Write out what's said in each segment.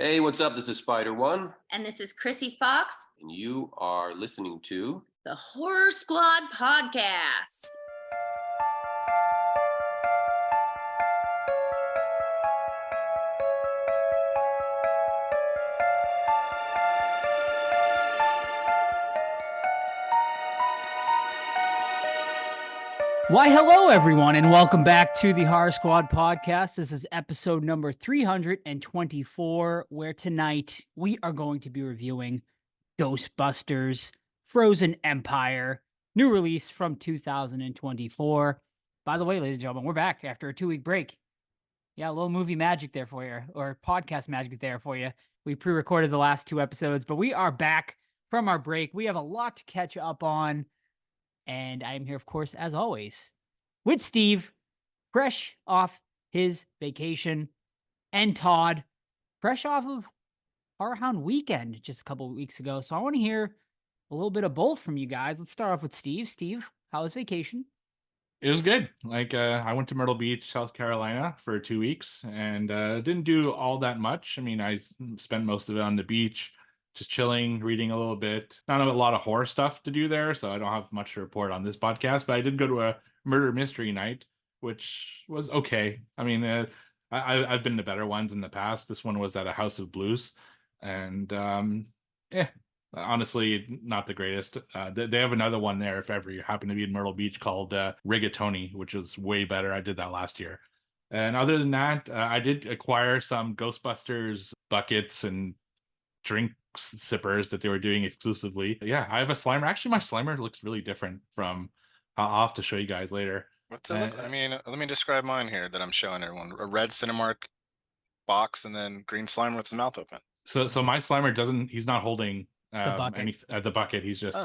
Hey, what's up? This is Spider One, And this is Chrissy Fox, and you are listening to. the Horror Squad podcast. Why, hello, everyone, and welcome back to the Horror Squad podcast. This is episode number 324, where tonight we are going to be reviewing Ghostbusters Frozen Empire, new release from 2024. By the way, ladies and gentlemen, we're back after a 2-week break. Yeah, a little movie magic there for you, or podcast magic there for you. We pre-recorded the last 2 episodes, but we are back from our break. We have a lot to catch up on. And I am here, of course, as always, with Steve, fresh off his vacation, and Todd, fresh off of Horror Hound Weekend just a couple of weeks ago. So I want to hear a little bit of both from you guys. Let's start off with Steve. Steve, how was vacation? It was good. I went to Myrtle Beach, South Carolina for 2 weeks and didn't do all that much. I mean, I spent most of it on the beach, just chilling, reading a little bit. Not a lot of horror stuff to do there, so I don't have much to report on this podcast, but I did go to a murder mystery night, which was okay. I mean, I've been to better ones in the past. This one was at a House of Blues, and yeah, honestly, not the greatest. They have another one there if ever you happen to be in Myrtle Beach called Rigatoni, which is way better. I did that last year. And other than that, I did acquire some Ghostbusters buckets and drink sippers that they were doing exclusively. Yeah, I have a Slimer. Actually, my Slimer looks really different from. I'll have to show you guys later. What's it look? I mean, let me describe mine here that I'm showing everyone. A red Cinemark box and then green slime with his mouth open. So my Slimer doesn't. He's not holding bucket. the bucket. He's just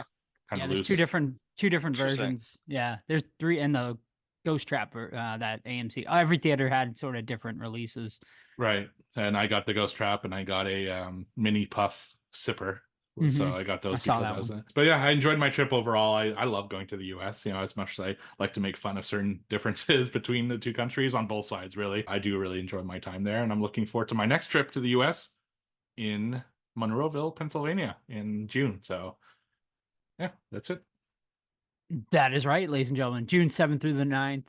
kind of there's loose. two different Interesting. versions. Yeah, there's 3 in the Ghost Trap that AMC. Every theater had sort of different releases. Right. And I got the Ghost Trap and I got a mini puff sipper. So I got those saw because that one. but yeah, I enjoyed my trip overall. I love going to the US, as much as I like to make fun of certain differences between the two countries on both sides, really. I do really enjoy my time there, and I'm looking forward to my next trip to the US in Monroeville, Pennsylvania in June. So yeah, that's it. That is right, ladies and gentlemen. June 7th through the 9th,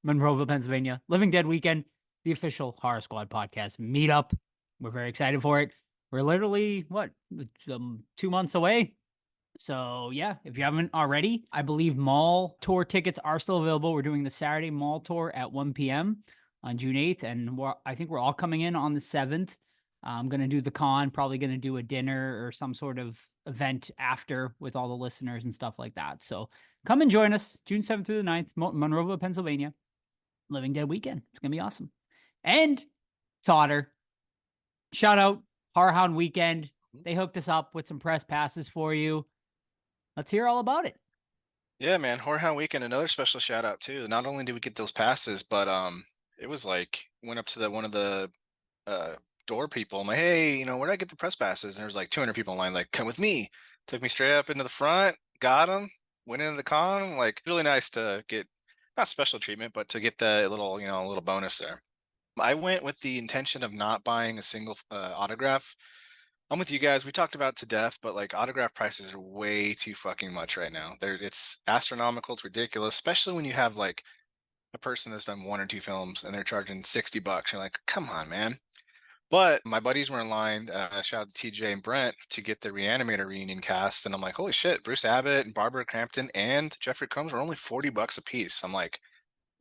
Monroeville, Pennsylvania. Living Dead Weekend, the official Horror Squad podcast meetup. We're very excited for it. We're literally, 2 months away? So, yeah, if you haven't already, I believe mall tour tickets are still available. We're doing the Saturday mall tour at 1 p.m. on June 8th, and I think we're all coming in on the 7th. I'm going to do the con, probably going to do a dinner or some sort of event after with all the listeners and stuff like that. So come and join us June 7th through the 9th, Monroeville, Pennsylvania. Living Dead Weekend. It's going to be awesome. And Totter, shout out Horror Hound Weekend. They hooked us up with some press passes for you. Let's hear all about it. Yeah, man. Horror Hound Weekend, another special shout out too. Not only did we get those passes, but it was like went up to one of the door people. I'm like, hey, where do I get the press passes? And there was like 200 people in line. Like, come with me. Took me straight up into the front. Got them. Went into the con. Like, really nice to get not special treatment, but to get the little little bonus there. I went with the intention of not buying a single autograph. I'm with you guys. We talked about to death, but like autograph prices are way too fucking much right now. It's astronomical. It's ridiculous, especially when you have like a person that's done 1 or 2 films and they're charging $60. You're like, come on, man. But my buddies were in line. Shout out to TJ and Brent to get the Reanimator reunion cast, and I'm like, holy shit! Bruce Abbott and Barbara Crampton and Jeffrey Combs were only $40 a piece. I'm like,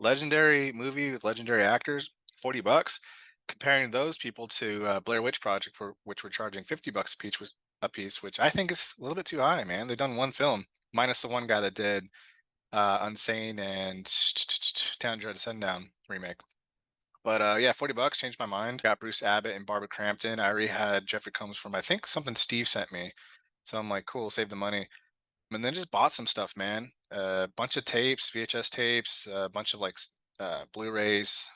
legendary movie with legendary actors, $40. Comparing those people to Blair Witch Project, which were charging $50 a piece, which I think is a little bit too high, man. They've done 1 film, minus the one guy that did Unsane and Town Dread Sundown remake. But yeah, $40 changed my mind. Got Bruce Abbott and Barbara Crampton. I already had Jeffrey Combs from I think something Steve sent me, so I'm like, cool, save the money. And then just bought some stuff, man. A bunch of tapes, VHS tapes, a bunch of like Blu-rays,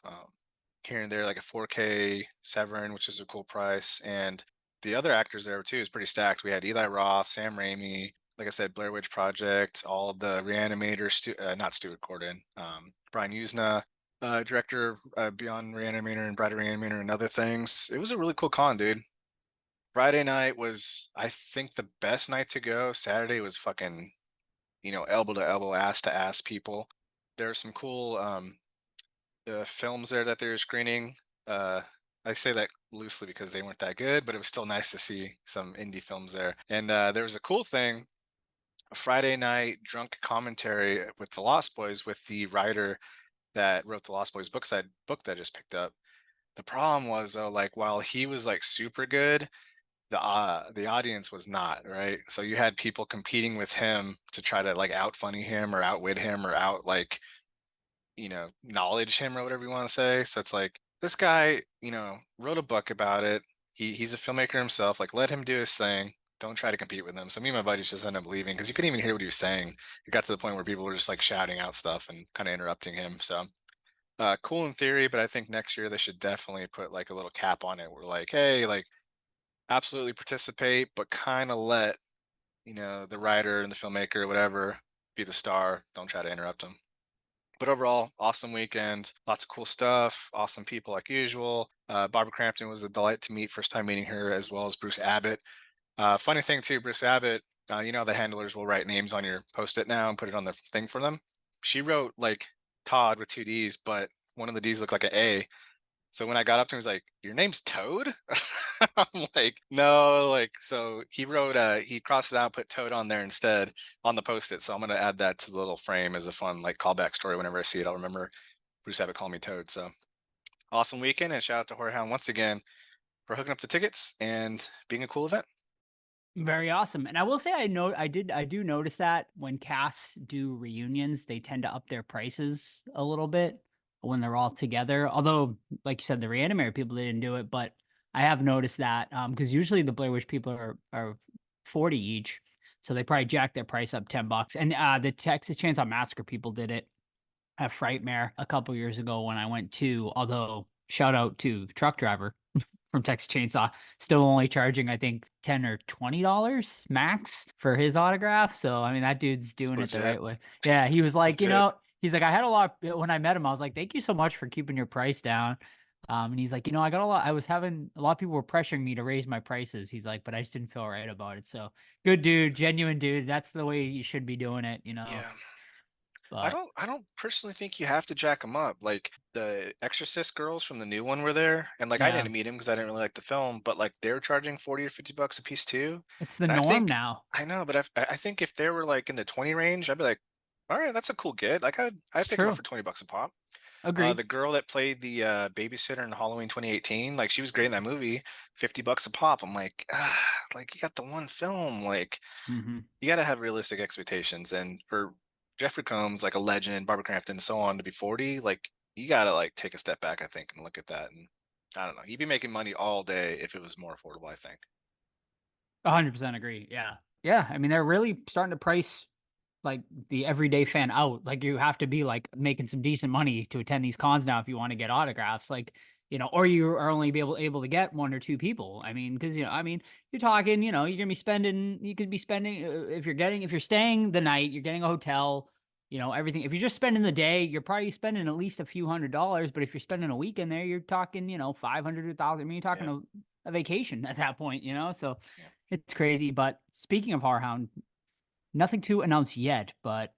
here and there, like a 4K Severin, which is a cool price. And the other actors there too is pretty stacked. We had Eli Roth, Sam Raimi, like I said, Blair Witch Project, all of the Reanimators, not Stuart Gordon, Brian Usna, director of Beyond Reanimator and Bride of Reanimator and other things. It was a really cool con, dude. Friday night was, I think, the best night to go. Saturday was fucking, elbow to elbow, ass to ass people. There are some cool films there that they were screening. Uh, I say that loosely because they weren't that good, but it was still nice to see some indie films there. And there was a cool thing, a Friday night drunk commentary with the Lost Boys with the writer that wrote the Lost Boys book that I just picked up. The problem was though, like while he was like super good, the audience was not, right? So you had people competing with him to try to like out funny him or outwit him or out like, knowledge him or whatever you want to say. So it's like this guy, wrote a book about it. He's a filmmaker himself. Like let him do his thing. Don't try to compete with him. So me and my buddies just ended up leaving because you couldn't even hear what he was saying. It got to the point where people were just like shouting out stuff and kind of interrupting him. So cool in theory, but I think next year they should definitely put like a little cap on it. We're like, hey, like absolutely participate, but kind of let the writer and the filmmaker or whatever be the star. Don't try to interrupt them. But overall, awesome weekend. Lots of cool stuff. Awesome people like usual. Barbara Crampton was a delight to meet. First time meeting her, as well as Bruce Abbott. Funny thing too, Bruce Abbott. The handlers will write names on your post-it now and put it on the thing for them. She wrote like Todd with two D's, but one of the D's looked like an A. So when I got up to him, he was like, "Your name's Toad?" I'm like, "No." Like, so he crossed it out, put Toad on there instead on the post-it. So I'm gonna add that to the little frame as a fun like callback story. Whenever I see it, I'll remember Bruce Abbott called me Toad. So awesome weekend, and shout out to Horehound once again for hooking up the tickets and being a cool event. Very awesome. And I will say I do notice that when casts do reunions, they tend to up their prices a little bit when they're all together. Although, like you said, the Reanimator people didn't do it, but I have noticed that because usually the Blair Witch people are 40 each. So they probably jacked their price up $10. And the Texas Chainsaw Massacre people did it at Frightmare a couple years ago when I went to, although shout out to the truck driver from Texas Chainsaw, still only charging I think $10 or $20 max for his autograph. So I mean that dude's doing it the Legit. right way. Yeah, he was like, Legit. he's like, I had a lot when I met him. I was like, thank you so much for keeping your price down. And he's like, I got a lot. I was having a lot of people were pressuring me to raise my prices. He's like, but I just didn't feel right about it. So good dude, genuine dude. That's the way you should be doing it. Yeah. But I don't personally think you have to jack them up. Like the Exorcist girls from the new one were there, and like I yeah, didn't meet him because I didn't really like the film, but like they're charging 40 or $50 a piece too. it's the And I norm think now. I know, but I think if they were like in the 20 range, I'd be like, all right, that's a cool get. Like I'd It's pick them up true. for $20 a pop. Agreed. The girl that played the babysitter in Halloween 2018, like she was great in that movie. $50 a pop. I'm like, like you got the one film. Like Hmm. you got to have realistic expectations. And for Jeffrey Combs, like a legend, Barbara Crampton, and so on, to be 40, like you got to like take a step back, I think, and look at that. And I don't know, you'd be making money all day if it was more affordable, I think. 100% agree. Yeah. Yeah. I mean, they're really starting to price like the everyday fan out. Like you have to be like making some decent money to attend these cons now if you want to get autographs. Like, or you are only be able to get one or two people. I mean, because I mean, you're talking, you're gonna be spending. You could be spending if you're staying the night, you're getting a hotel. Everything. If you're just spending the day, you're probably spending at least a few $100s. But if you're spending a weekend there, you're talking, 500 to 1,000. I mean, you're talking Yeah, a vacation at that point. So yeah. it's crazy. But speaking of Horrorhound, nothing to announce yet, but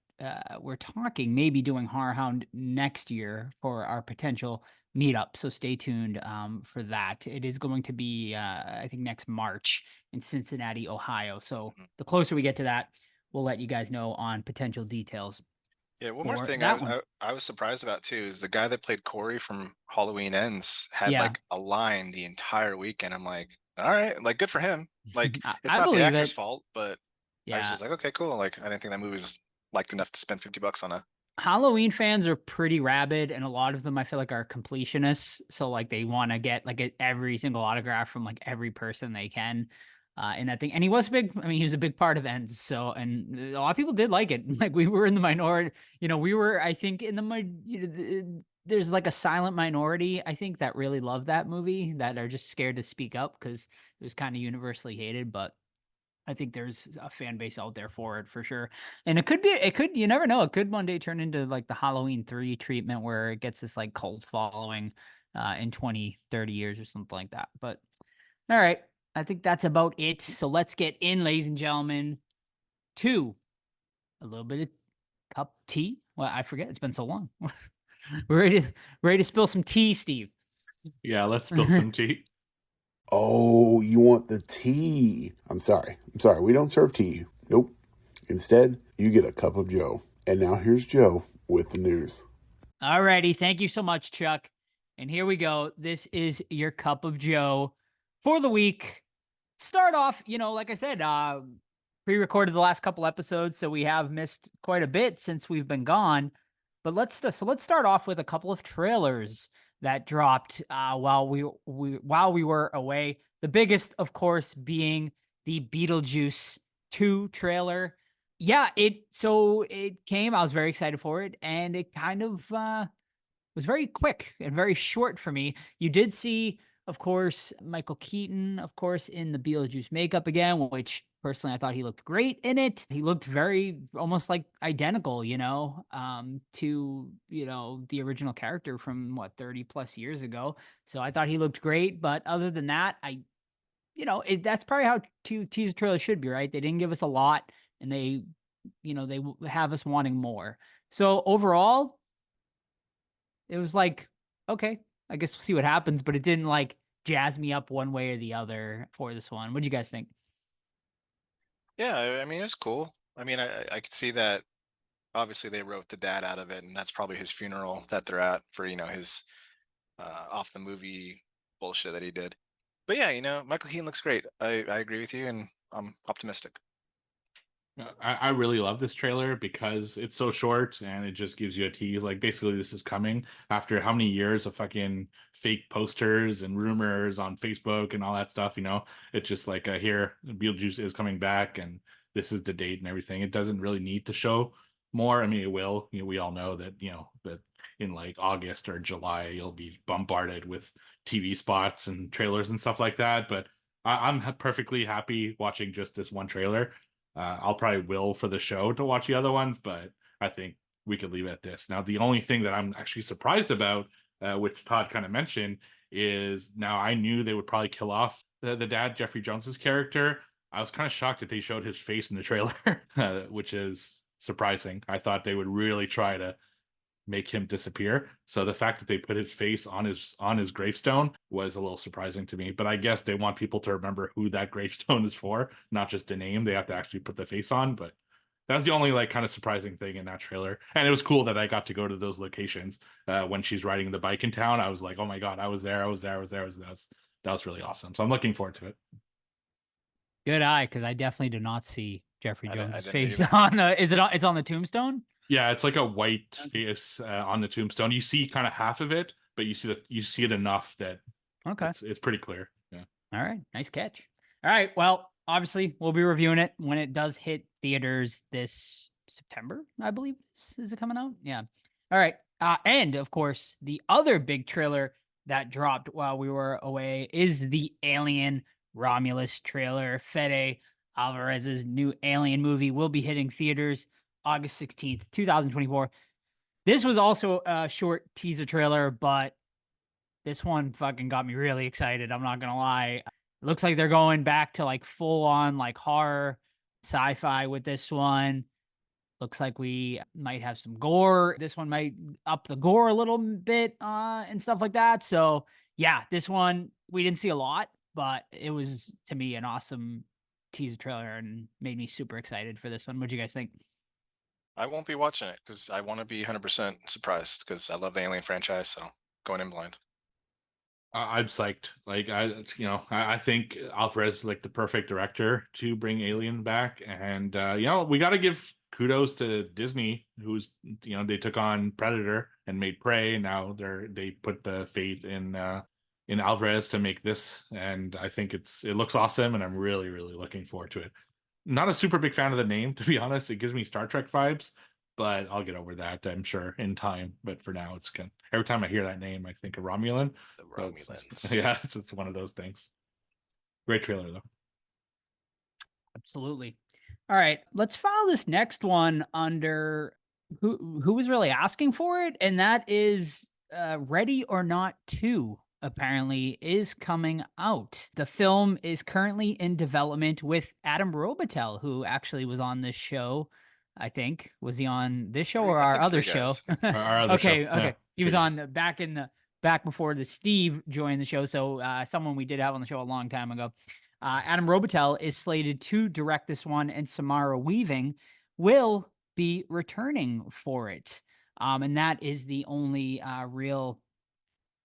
we're talking maybe doing Horror Hound next year for our potential meetup. So stay tuned for that. It is going to be, I think, next March in Cincinnati, Ohio. So Mhm. the closer we get to that, we'll let you guys know on potential details Yeah, one more for thing that one. I was surprised about too is the guy that played Corey from Halloween Ends had Yeah, like a line the entire weekend. I'm like, all right, like good for him. Like it's I not the believe actor's it. fault, but I was Yeah. just like, okay, cool. Like I didn't think that movie was liked enough to spend $50 on a. Halloween fans are pretty rabid, and a lot of them I feel like are completionists. So like they want to get like every single autograph from like every person they can in that thing. And he was big. I mean, he was a big part of Ends. So and a lot of people did like it. Like we were in the minority. We were I think in there's like a silent minority I think that really love that movie that are just scared to speak up because it was kind of universally hated, but. I think there's a fan base out there for it for sure. And you never know. It could one day turn into like the Halloween 3 treatment where it gets this like cult following in 20, 30 years or something like that. But all right. I think that's about it. So let's get in, ladies and gentlemen, to a little bit of cup tea. Well, I forget. It's been so long. We're ready to spill some tea, Steve. Yeah, let's spill some tea. Oh, you want the tea. I'm sorry. We don't serve tea. Nope. Instead, you get a cup of Joe. And now here's Joe with the news. Alrighty. Thank you so much, Chuck. And here we go. This is your cup of Joe for the week. Start off, like I said, pre-recorded the last couple episodes, so we have missed quite a bit since we've been gone. But let's start off with a couple of trailers that dropped while we were away. The biggest, of course, being the Beetlejuice 2 trailer. Yeah, it came. I was very excited for it, and it kind of was very quick and very short for me. You did see, of course, Michael Keaton, of course, in the Beetlejuice makeup again, which personally I thought he looked great in it. He looked very almost like identical, to, the original character from 30 plus years ago. So I thought he looked great. But other than that, that's probably how teaser trailers should be, right? They didn't give us a lot, and they have us wanting more. So overall, it was like, okay, I guess we'll see what happens, but it didn't jazz me up one way or the other for this one. What do you guys think? Yeah, I mean, it's cool. I mean, I could see that obviously they wrote the dad out of it, and that's probably his funeral that they're at for, his off the movie bullshit that he did. But yeah, Michael Keaton looks great. I agree with you, and I'm optimistic. I really love this trailer because it's so short and it just gives you a tease. Like, basically, this is coming after how many years of fucking fake posters and rumors on Facebook and all that stuff. It's just like, here, Beetlejuice is coming back and this is the date and everything. It doesn't really need to show more. I mean, it will. We all know that, that in like August or July, you'll be bombarded with TV spots and trailers and stuff like that. But I'm perfectly happy watching just this one trailer. I'll probably will for the show to watch the other ones, but I think we could leave it at this. Now, the only thing that I'm actually surprised about, which Todd kind of mentioned, is now I knew they would probably kill off the dad, Jeffrey Jones's character. I was kind of shocked that they showed his face in the trailer, which is surprising. I thought they would really try to make him disappear. So the fact that they put his face on his gravestone was a little surprising to me. But I guess they want people to remember who that gravestone is for, not just a name. They have to actually put the face on. But that's the only kind of surprising thing in that trailer. And it was cool that I got to go to those locations when she's riding the bike in town. I was like, oh my god, I was there. That was really awesome. So I'm looking forward to it. Good eye, because I definitely did not see Jeffrey I Jones' didn't face either. on the. It's on the tombstone. Yeah, it's like a white face on the tombstone. You see kind of half of it, but you see it enough that Okay. it's pretty clear. Yeah. All right. Nice catch. All right. Well, obviously, we'll be reviewing it when it does hit theaters this September, I believe. Is it coming out? Yeah. All right. And of course, the other big trailer that dropped while we were away is the Alien Romulus trailer. Fede Alvarez's new Alien movie will be hitting theaters August 16th, 2024. This was also a short teaser trailer, but this one fucking got me really excited. I'm not going to lie. It looks like they're going back to full on horror sci-fi with this one. Looks like we might have some gore. This one might up the gore a little bit and stuff like that. So yeah, this one, we didn't see a lot, but it was, to me, an awesome teaser trailer and made me super excited for this one. What'd you guys think? I won't be watching it because I want to be 100% surprised because I love the Alien franchise. So going in blind. I'm psyched. I think Alvarez is the perfect director to bring Alien back, and we got to give kudos to Disney, who's they took on Predator and made Prey, and now they put the faith in Alvarez to make this, and I think it looks awesome, and I'm really looking forward to it. Not a super big fan of the name, to be honest. It gives me Star Trek vibes, but I'll get over that, I'm sure, in time. But for now, it's good. Every time I hear that name, I think of Romulan. The So Romulans. yeah, it's just one of those things. Great trailer, though. Absolutely. All right, let's file this next one under who was really asking for it, and that is Ready or Not 2. apparently is coming out. The film is currently in development with Adam Robitel, who actually was on this show. I think was he on this show or I our think other three show? guys. I think Our other show. Okay, Yeah, okay. He was three guys. on back before the Steve joined the show. So someone we did have on the show a long time ago. Adam Robitel is slated to direct this one, and Samara Weaving will be returning for it. And that is the only real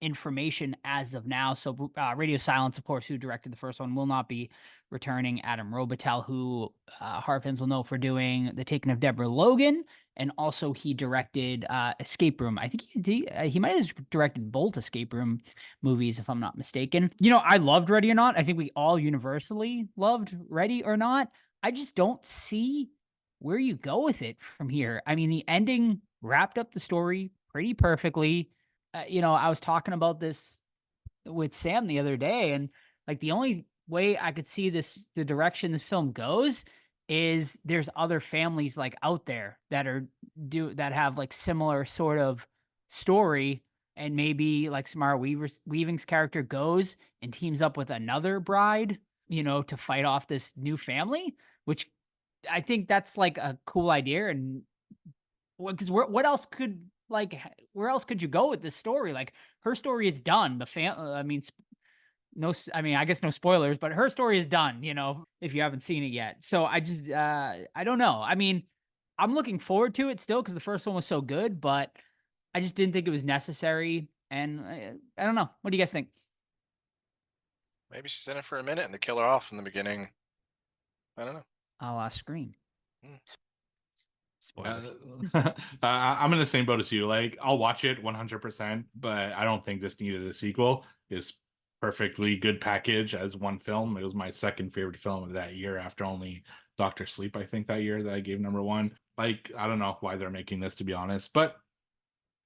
information as of now. So Radio Silence, of course, who directed the first one, will not be returning. Adam Robitel, who horror fans will know for doing The Taking of Deborah Logan, and also he directed Escape Room. I think he might have directed both Escape Room movies, if I'm not mistaken. You know, I loved Ready or Not. I think we all universally loved Ready or Not. I just don't see where you go with it from here. I mean, the ending wrapped up the story pretty perfectly. I was talking about this with Sam the other day, and like the only way I could see the direction this film goes is there's other families like out there that have like similar sort of story, and maybe like Samara Weaving's character goes and teams up with another bride, to fight off this new family, which I think that's like a cool idea. And because what else could where else could you go with this story? Like her story is done. I mean, I mean, I guess no spoilers, but her story is done. If you haven't seen it yet. So I just I don't know. I mean, I'm looking forward to it still because the first one was so good, but I just didn't think it was necessary. And I don't know. What do you guys think? maybe she's in it for a minute and they kill her off in the beginning. I don't know. I'll scream. Mm. Spoilers. I'm in the same boat as you. Like, I'll watch it 100%, but I don't think this needed a sequel. It's perfectly good package as one film. It was my second favorite film of that year after only Doctor Sleep, I think, that year that I gave number one. Like, I don't know why they're making this, to be honest, but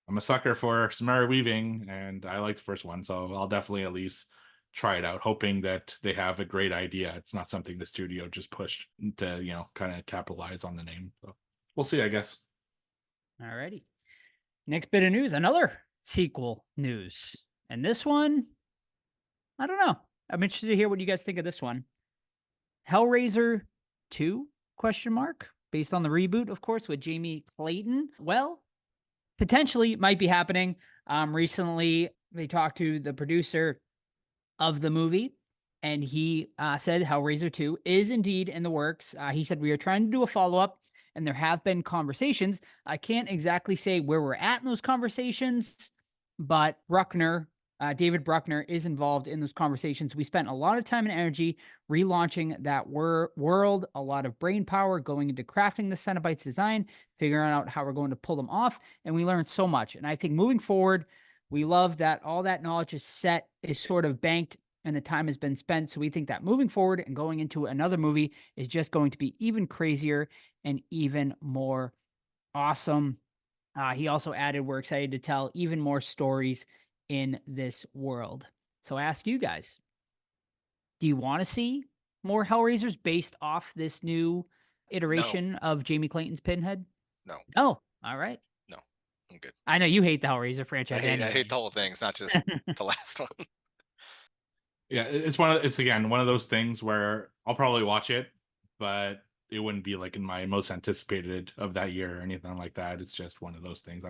I'm a sucker for Samara Weaving, and I like the first one, so I'll definitely at least try it out, hoping that they have a great idea. It's not something the studio just pushed to, kind of capitalize on the name. So we'll see, I guess. Alrighty. Next bit of news, another sequel news. And this one, I don't know. I'm interested to hear what you guys think of this one. Hellraiser 2, question mark, based on the reboot, of course, with Jamie Clayton. Well, potentially might be happening. Recently, they talked to the producer of the movie, and he said Hellraiser 2 is indeed in the works. He said, we are trying to do a follow-up, and there have been conversations. I can't exactly say where we're at in those conversations, but David Bruckner is involved in those conversations. We spent a lot of time and energy relaunching that world, a lot of brain power going into crafting the Cenobites design, figuring out how we're going to pull them off, and we learned so much. And I think moving forward, we love that all that knowledge is sort of banked, and the time has been spent. So we think that moving forward and going into another movie is just going to be even crazier and even more awesome. He also added, we're excited to tell even more stories in this world. So I ask you guys, do you want to see more Hellraisers based off this new iteration of Jamie Clayton's Pinhead? No. Oh, all right. No, I'm good. I know you hate the Hellraiser I franchise. hate anyway. the whole thing. It's not just the last one. Yeah, it's again one of those things where I'll probably watch it, but it wouldn't be like in my most anticipated of that year or anything like that. It's just one of those things.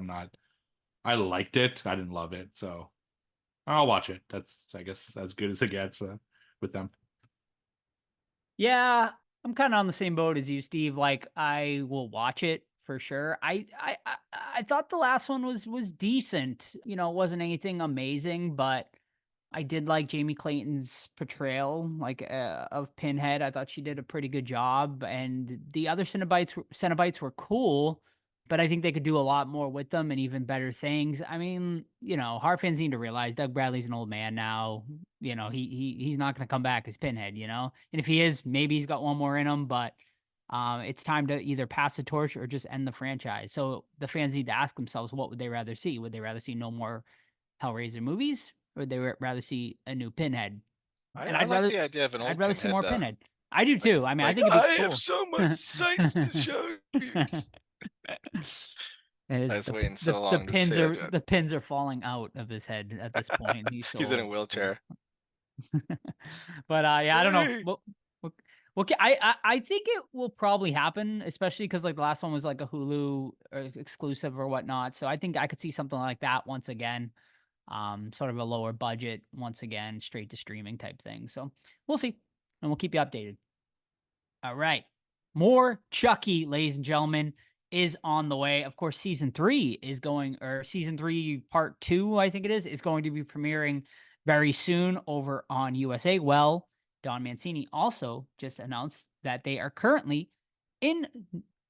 I liked it. I didn't love it, so I'll watch it. That's, I guess, as good as it gets with them. Yeah, I'm kind of on the same boat as you, Steve. Like, I will watch it for sure. I thought the last one was decent. It wasn't anything amazing, but I did like Jamie Clayton's portrayal, of Pinhead. I thought she did a pretty good job, and the other Cenobites were cool, but I think they could do a lot more with them and even better things. I mean, horror fans need to realize Doug Bradley's an old man now. He's not going to come back as Pinhead. And if he is, maybe he's got one more in him, but it's time to either pass the torch or just end the franchise. So the fans need to ask themselves, what would they rather see? Would they rather see no more Hellraiser movies, or would they rather see a new Pinhead? I like the idea of an old I'd rather see Pinhead, more though. Pinhead. I do too. I mean, I Like, think it'd be I cool. have so much sights to show you. It I is was waiting so the long to pins say that are joke. the pins are falling out of his head at this point. He's so He's in a old. wheelchair. But yeah, I don't know. Well, okay, I think it will probably happen, especially because like the last one was like a Hulu exclusive or whatnot. So I think I could see something like that once again. Sort of a lower budget once again, straight to streaming type thing. So we'll see, and we'll keep you updated. All right, more Chucky, ladies and gentlemen, is on the way. Of course, season 3 is going, or season 3 part 2, I think it is going to be premiering very soon over on USA. Well, Don Mancini also just announced that they are currently in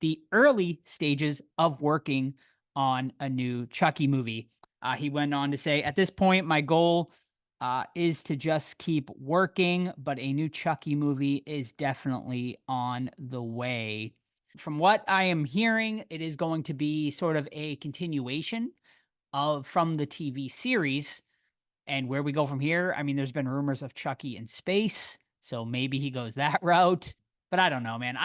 the early stages of working on a new Chucky movie. He went on to say, at this point, my goal is to just keep working, but a new Chucky movie is definitely on the way. From what I am hearing, it is going to be sort of a continuation of from the TV series. And where we go from here, I mean, there's been rumors of Chucky in space, so maybe he goes that route. But I don't know, man.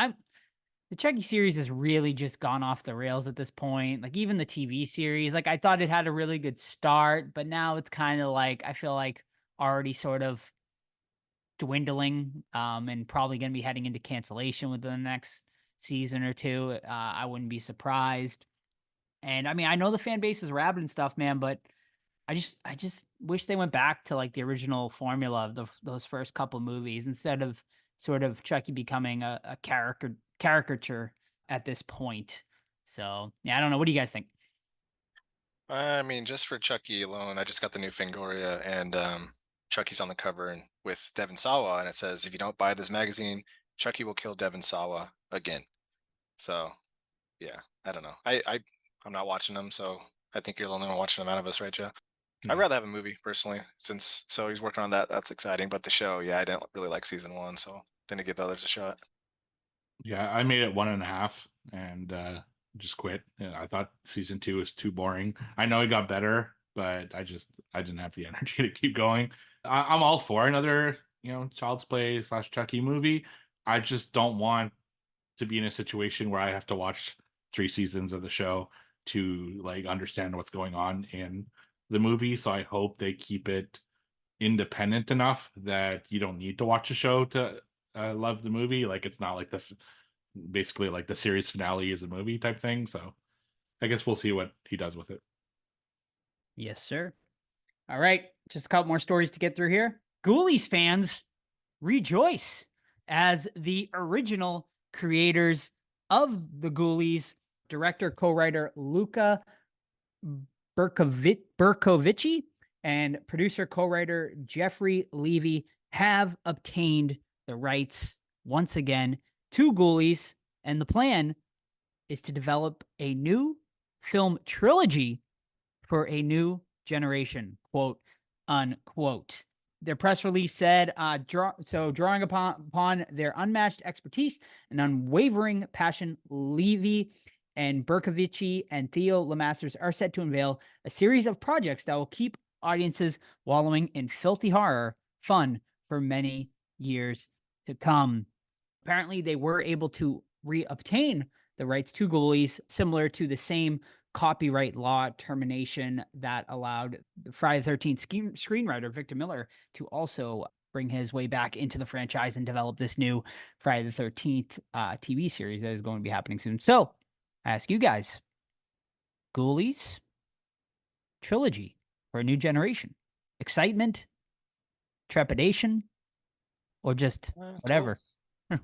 The Chucky series has really just gone off the rails at this point. Like even the TV series, like I thought it had a really good start, but now it's kind of like I feel like already sort of dwindling, and probably going to be heading into cancellation within the next season or two. I wouldn't be surprised. And I mean, I know the fan base is rabid and stuff, man, but I just wish they went back to like the original formula of those first couple movies instead of sort of Chucky becoming a caricature at this point. So yeah, I don't know. What do you guys think? I mean, just for Chucky alone, I just got the new Fangoria, and Chucky's on the cover and with Devon Sawa, and it says, "If you don't buy this magazine, Chucky will kill Devon Sawa again." So yeah, I don't know. I'm not watching them, so I think you're the only one watching them out of us, right, Joe? I'd Yeah. rather have a movie personally, since so he's working on that. That's exciting. But the show, yeah, I didn't really like season 1, so didn't give the others a shot. Yeah, I made it 1.5 and just quit. Yeah, I thought season 2 was too boring. I know it got better, but I didn't have the energy to keep going. I'm all for another, Child's Play / Chucky movie. I just don't want to be in a situation where I have to watch 3 seasons of the show to like understand what's going on in the movie. So I hope they keep it independent enough that you don't need to watch a show to love the movie. Like it's not like basically like the series finale is a movie type thing. So I guess we'll see what he does with it. Yes, sir. All right, just a couple more stories to get through here. Ghoulies fans rejoice as the original creators of the Ghoulies, director co-writer Luca Berkovici and producer co-writer Jeffrey Levy have obtained the rights once again to Ghoulies, and the plan is to develop a new film trilogy for a new generation, quote unquote. Their press release said, drawing upon their unmatched expertise and unwavering passion, Levy and Berkovici and Theo Lemasters are set to unveil a series of projects that will keep audiences wallowing in filthy horror fun for many years to come. Apparently, they were able to reobtain the rights to Ghoulies, similar to the same copyright law termination that allowed the Friday the 13th screenwriter Victor Miller to also bring his way back into the franchise and develop this new Friday the 13th TV series that is going to be happening soon. So, I ask you guys, Ghoulies trilogy for a new generation, excitement, trepidation, or just Cool. whatever? Yeah,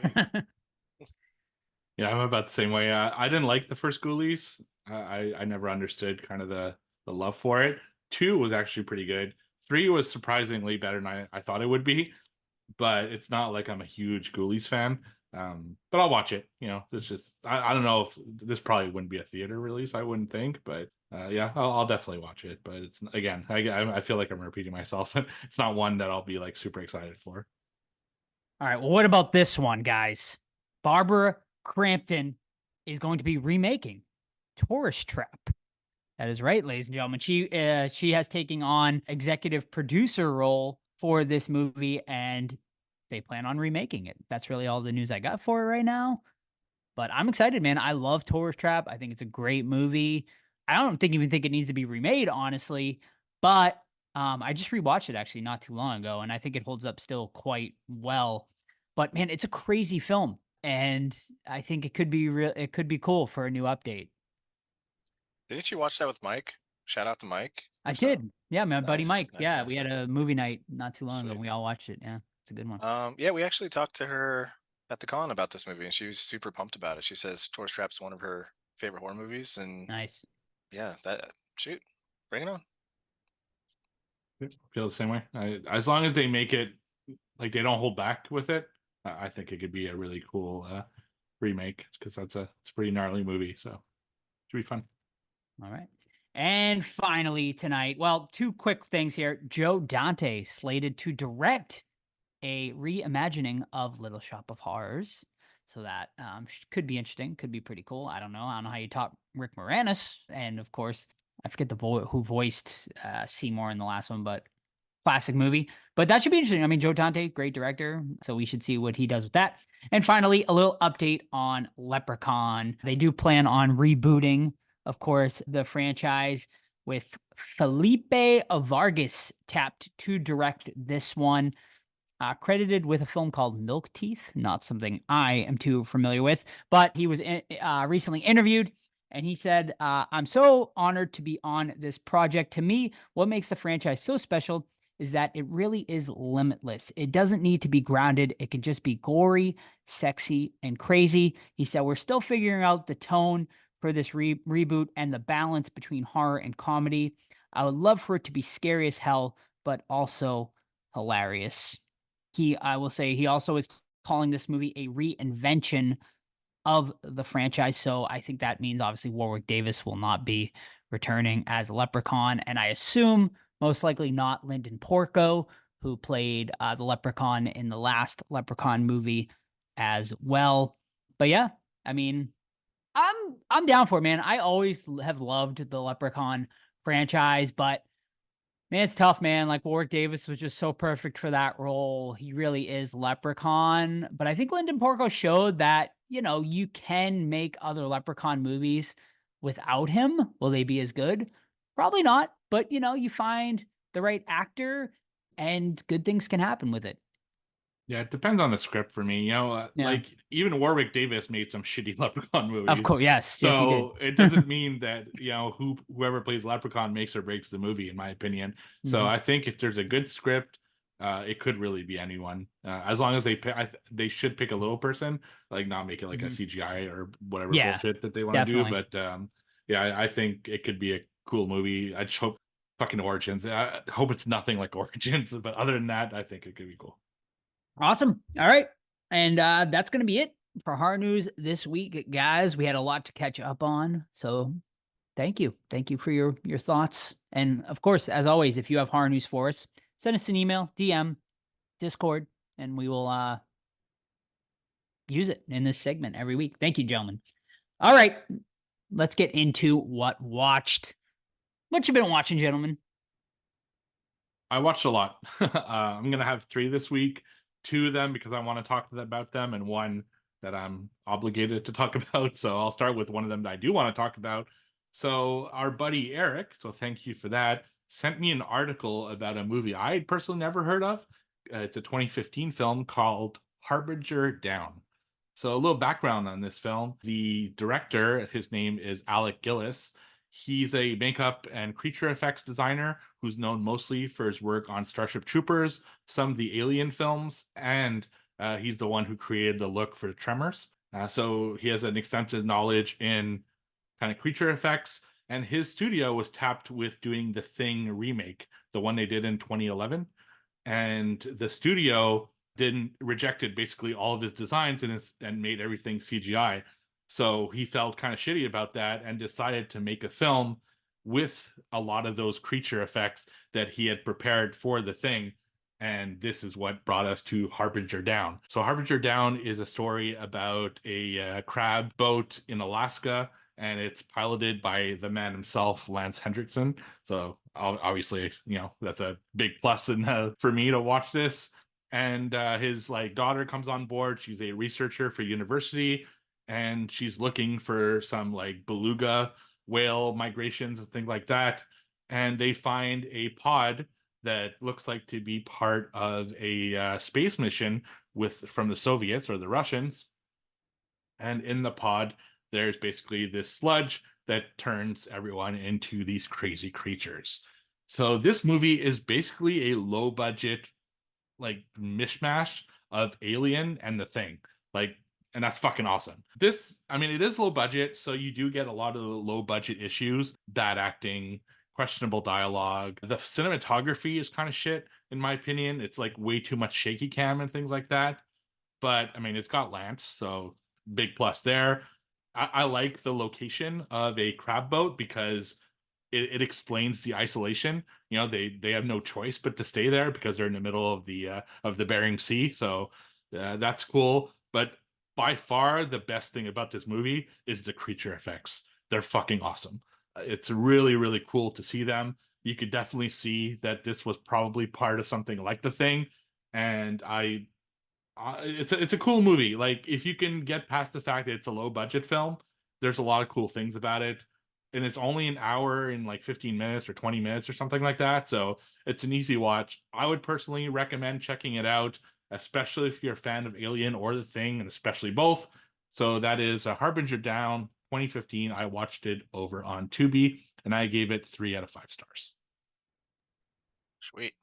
whatever. Yeah, I'm about the same way. I didn't like the first Ghoulies. I never understood kind of the love for it. 2 was actually pretty good. 3 was surprisingly better than I thought it would be, but it's not like I'm a huge Ghoulies fan. But I'll watch it. It's just I don't know if this probably wouldn't be a theater release. I wouldn't think, but yeah, I'll definitely watch it. But it's again, I feel like I'm repeating myself. It's not one that I'll be like super excited for. All right. Well, what about this one, guys? Barbara Crampton is going to be remaking Tourist Trap. That is right, ladies and gentlemen. She has taken on executive producer role for this movie, and they plan on remaking it. That's really all the news I got for it right now. But I'm excited, man. I love Tourist Trap. I think it's a great movie. I don't even think it needs to be remade, honestly. But I just rewatched it actually not too long ago, and I think it holds up still quite well. But man, it's a crazy film, and I think it could be real. It could be cool for a new update. Didn't you watch that with Mike? Shout out to Mike I or so. did, yeah, my buddy Nice, Mike. nice, Yeah, nice, we had nice. a movie night not too long ago. Sweet. And we all watched it. Yeah, it's a good one. Yeah, we actually talked to her at the con about this movie, and she was super pumped about it. She says Tourist Trap's one of her favorite horror movies, and Nice. yeah, that shoot, bring it on. Feel the same way. As long as they make it like they don't hold back with it, I think it could be a really cool remake because it's a pretty gnarly movie. So it should be fun. All right. And finally tonight, well, two quick things here. Joe Dante slated to direct a reimagining of Little Shop of Horrors. So that could be interesting. Could be pretty cool. I don't know. I don't know how you top Rick Moranis. And of course, I forget who voiced Seymour in the last one, but classic movie. But that should be interesting. I mean, Joe Dante, great director. So we should see what he does with that. And finally, a little update on Leprechaun. They do plan on rebooting, of course, the franchise with Felipe Vargas tapped to direct this one. Credited with a film called Milk Teeth, not something I am too familiar with, but he was recently interviewed and he said, I'm so honored to be on this project. To me, what makes the franchise so special is that it really is limitless. It doesn't need to be grounded. It can just be gory, sexy, and crazy. He said, we're still figuring out the tone for this reboot and the balance between horror and comedy. I would love for it to be scary as hell, but also hilarious. I will say, he also is calling this movie a reinvention of the franchise. So I think that means obviously Warwick Davis will not be returning as Leprechaun. And I assume most likely not Lyndon Porco, who played the Leprechaun in the last Leprechaun movie as well. But yeah, I mean, I'm down for it, man. I always have loved the Leprechaun franchise, but man, it's tough, man. Like Warwick Davis was just so perfect for that role. He really is Leprechaun. But I think Lyndon Porco showed that, you can make other Leprechaun movies without him. Will they be as good? Probably not. But, you find the right actor and good things can happen with it. Yeah, it depends on the script for me. Yeah. Like even Warwick Davis made some shitty Leprechaun movies. Of course, yes. Yes, he did. So it doesn't mean that whoever plays Leprechaun makes or breaks the movie, in my opinion. So Mhm. I think if there's a good script, it could really be anyone. As long as they should pick a little person, like not make it like a Mhm. CGI or whatever Yeah, bullshit that they want to do. definitely. But yeah, I think it could be a cool movie. I just hope fucking Origins. I hope it's nothing like Origins, but other than that, I think it could be cool. Awesome. All right. And that's going to be it for horror news this week, guys. We had a lot to catch up on. So thank you. Thank you for your thoughts. And of course, as always, if you have horror news for us, send us an email, DM, Discord, and we will use it in this segment every week. Thank you, gentlemen. All right. Let's get into what watched. What you been watching, gentlemen? I watched a lot. I'm gonna have 3 this week. 2 of them because I want to talk about them, and 1 that I'm obligated to talk about. So I'll start with one of them that I do want to talk about. So our buddy Eric, so thank you for that, sent me an article about a movie I had personally never heard of. It's a 2015 film called Harbinger Down. So a little background on this film. The director, his name is Alec Gillis. He's a makeup and creature effects designer who's known mostly for his work on Starship Troopers, some of the Alien films, and he's the one who created the look for Tremors. So he has an extensive knowledge in kind of creature effects, and his studio was tapped with doing the Thing remake, the one they did in 2011. And the studio didn't rejected basically all of his designs and made everything CGI. So he felt kind of shitty about that and decided to make a film with a lot of those creature effects that he had prepared for the Thing. And this is what brought us to Harbinger Down. So Harbinger Down is a story about a crab boat in Alaska, and it's piloted by the man himself, Lance Hendrickson. So obviously, that's a big plus for me to watch this. And his daughter comes on board. She's a researcher for university, and she's looking for some like beluga whale migrations and things like that. And they find a pod that looks like to be part of a space mission from the Soviets or the Russians. And in the pod, there's basically this sludge that turns everyone into these crazy creatures. So this movie is basically a low budget, like mishmash of Alien and The Thing. Like, and that's fucking awesome. This, I mean, it is low budget, so you do get a lot of the low budget issues, bad acting, questionable dialogue. The cinematography is kind of shit, in my opinion. It's like way too much shaky cam and things like that. But I mean, it's got Lance, so big plus there. I like the location of a crab boat because it explains the isolation. You know, they have no choice but to stay there because they're in the middle of the Bering Sea. So that's cool. But by far the best thing about this movie is the creature effects. They're fucking awesome. It's really, really cool to see them. You could definitely see that this was probably part of something like The Thing, and it's a cool movie. Like if you can get past the fact that it's a low budget film, there's a lot of cool things about it, and it's only an hour and like 15 minutes or 20 minutes or something like that. So it's an easy watch. I would personally recommend checking it out, especially if you're a fan of Alien or The Thing, and especially both. So that is a Harbinger Down 2015. I watched it over on Tubi, and I gave it 3 out of 5 stars. Sweet.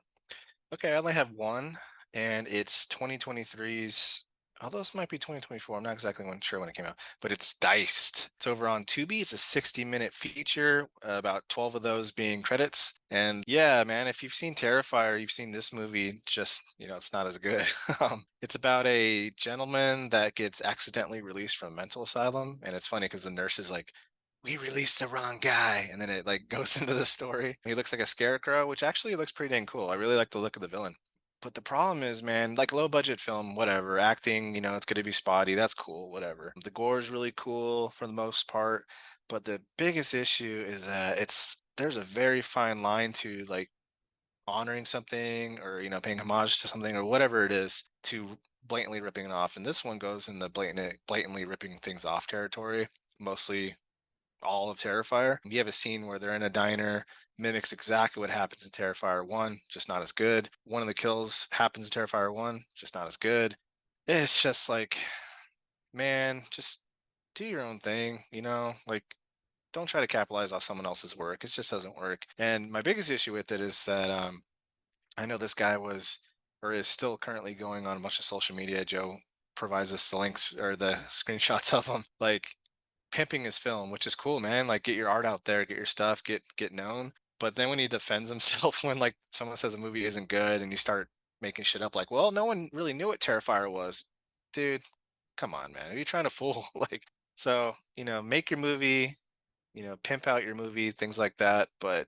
Okay, I only have one, and it's 2023's. Although this might be 2024, I'm not exactly sure when it came out, but it's Diced. It's over on Tubi. It's a 60-minute feature, about 12 of those being credits. And yeah, man, if you've seen Terrifier, you've seen this movie. Just it's not as good. It's about a gentleman that gets accidentally released from a mental asylum, and it's funny because the nurse is like, "We released the wrong guy," and then it like goes into the story. He looks like a scarecrow, which actually looks pretty dang cool. I really like the look of the villain. But the problem is, man, like low budget film, whatever. Acting, it's going to be spotty. That's cool, whatever. The gore is really cool for the most part. But the biggest issue is that there's a very fine line to like honoring something or, paying homage to something or whatever it is to blatantly ripping it off. And this one goes in the blatantly ripping things off territory, mostly all of Terrifier. You have a scene where they're in a diner, mimics exactly what happens in Terrifier 1, just not as good. One of the kills happens in Terrifier 1, just not as good. It's just like, man, just do your own thing, like don't try to capitalize off someone else's work. It just doesn't work. And my biggest issue with it is that I know this guy was or is still currently going on a bunch of social media. Joe provides us the links or the screenshots of him. Like pimping his film, which is cool, man. Like get your art out there, get your stuff, get known. But then when he defends himself when like someone says a movie isn't good and you start making shit up like, well, no one really knew what Terrifier was. Dude, come on, man. Are you trying to fool? Like, so, make your movie, pimp out your movie, things like that, but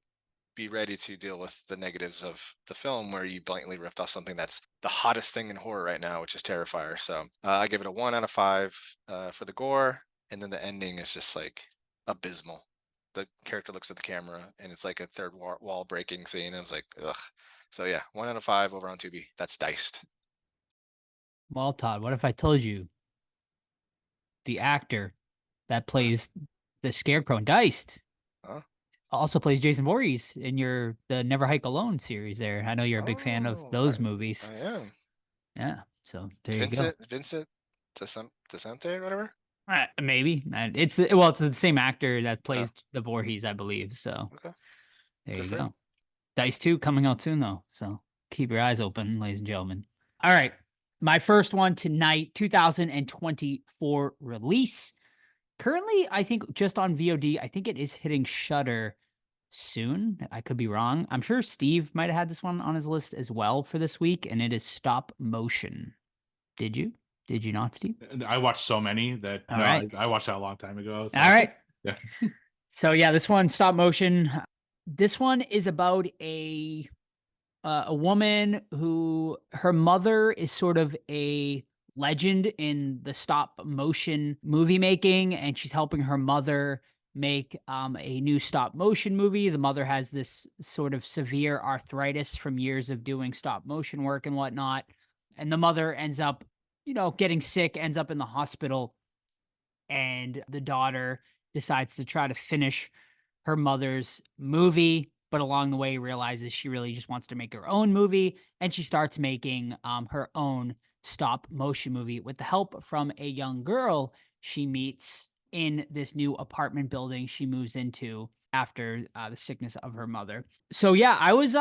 be ready to deal with the negatives of the film where you blatantly ripped off something that's the hottest thing in horror right now, which is Terrifier. So I give it a 1 out of 5 for the gore. And then the ending is just like abysmal. The character looks at the camera and it's like a third wall breaking scene. And I was like, ugh. So yeah, 1 out of 5 over on Tubi. That's Diced. Well, Todd, what if I told you the actor that plays the Scarecrow in Diced Huh? also plays Jason Voorhees in the Never Hike Alone series there. I know you're a big fan of Oh, those movies. I am. Yeah, so there Vincent Descente or whatever. you go. Maybe. It's the same actor that plays the Voorhees, I believe. So Okay. there Good you for go. him. Dice 2 coming out soon though. So keep your eyes open, ladies and gentlemen. All right. My first one tonight, 2024 release. Currently, I think just on VOD. I think it is hitting Shudder soon. I could be wrong. I'm sure Steve might have had this one on his list as well for this week, and it is Stop Motion. Did you? Did you not, Steve? I watched so many that All right. I watched that a long time ago. So. All right. Yeah. So yeah, this one, Stop Motion. This one is about a woman who her mother is sort of a legend in the stop motion movie making, and she's helping her mother make a new stop motion movie. The mother has this sort of severe arthritis from years of doing stop motion work and whatnot, and the mother ends up, getting sick, ends up in the hospital, and the daughter decides to try to finish her mother's movie, but along the way realizes she really just wants to make her own movie, and she starts making her own stop motion movie with the help from a young girl she meets in this new apartment building she moves into after the sickness of her mother. So yeah, I was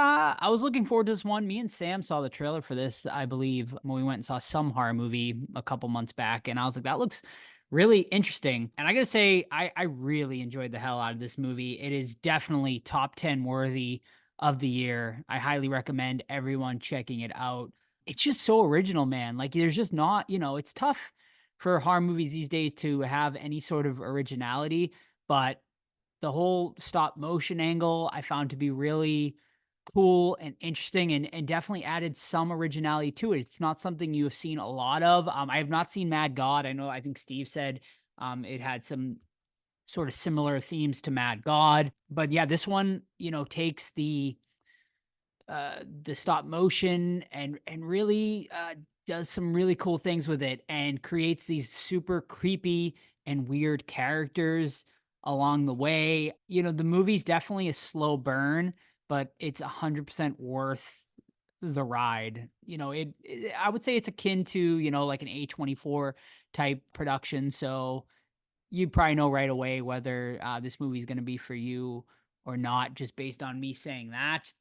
looking forward to this one. Me and Sam saw the trailer for this, I believe, when we went and saw some horror movie a couple months back, and I was like, that looks really interesting. And I gotta say, I really enjoyed the hell out of this movie. It is definitely top 10 worthy of the year. I highly recommend everyone checking it out. It's just so original, man. Like there's just not, it's tough for horror movies these days to have any sort of originality, but the whole stop motion angle I found to be really cool and interesting, and definitely added some originality to it. It's not something you have seen a lot of. I have not seen Mad God. I think Steve said it had some sort of similar themes to Mad God. But yeah, this one, takes the stop motion and really does some really cool things with it and creates these super creepy and weird characters along the way. The movie's definitely a slow burn, but it's 100% worth the ride. I would say it's akin to, like an A24 type production. So you probably know right away whether this movie is going to be for you or not, just based on me saying that.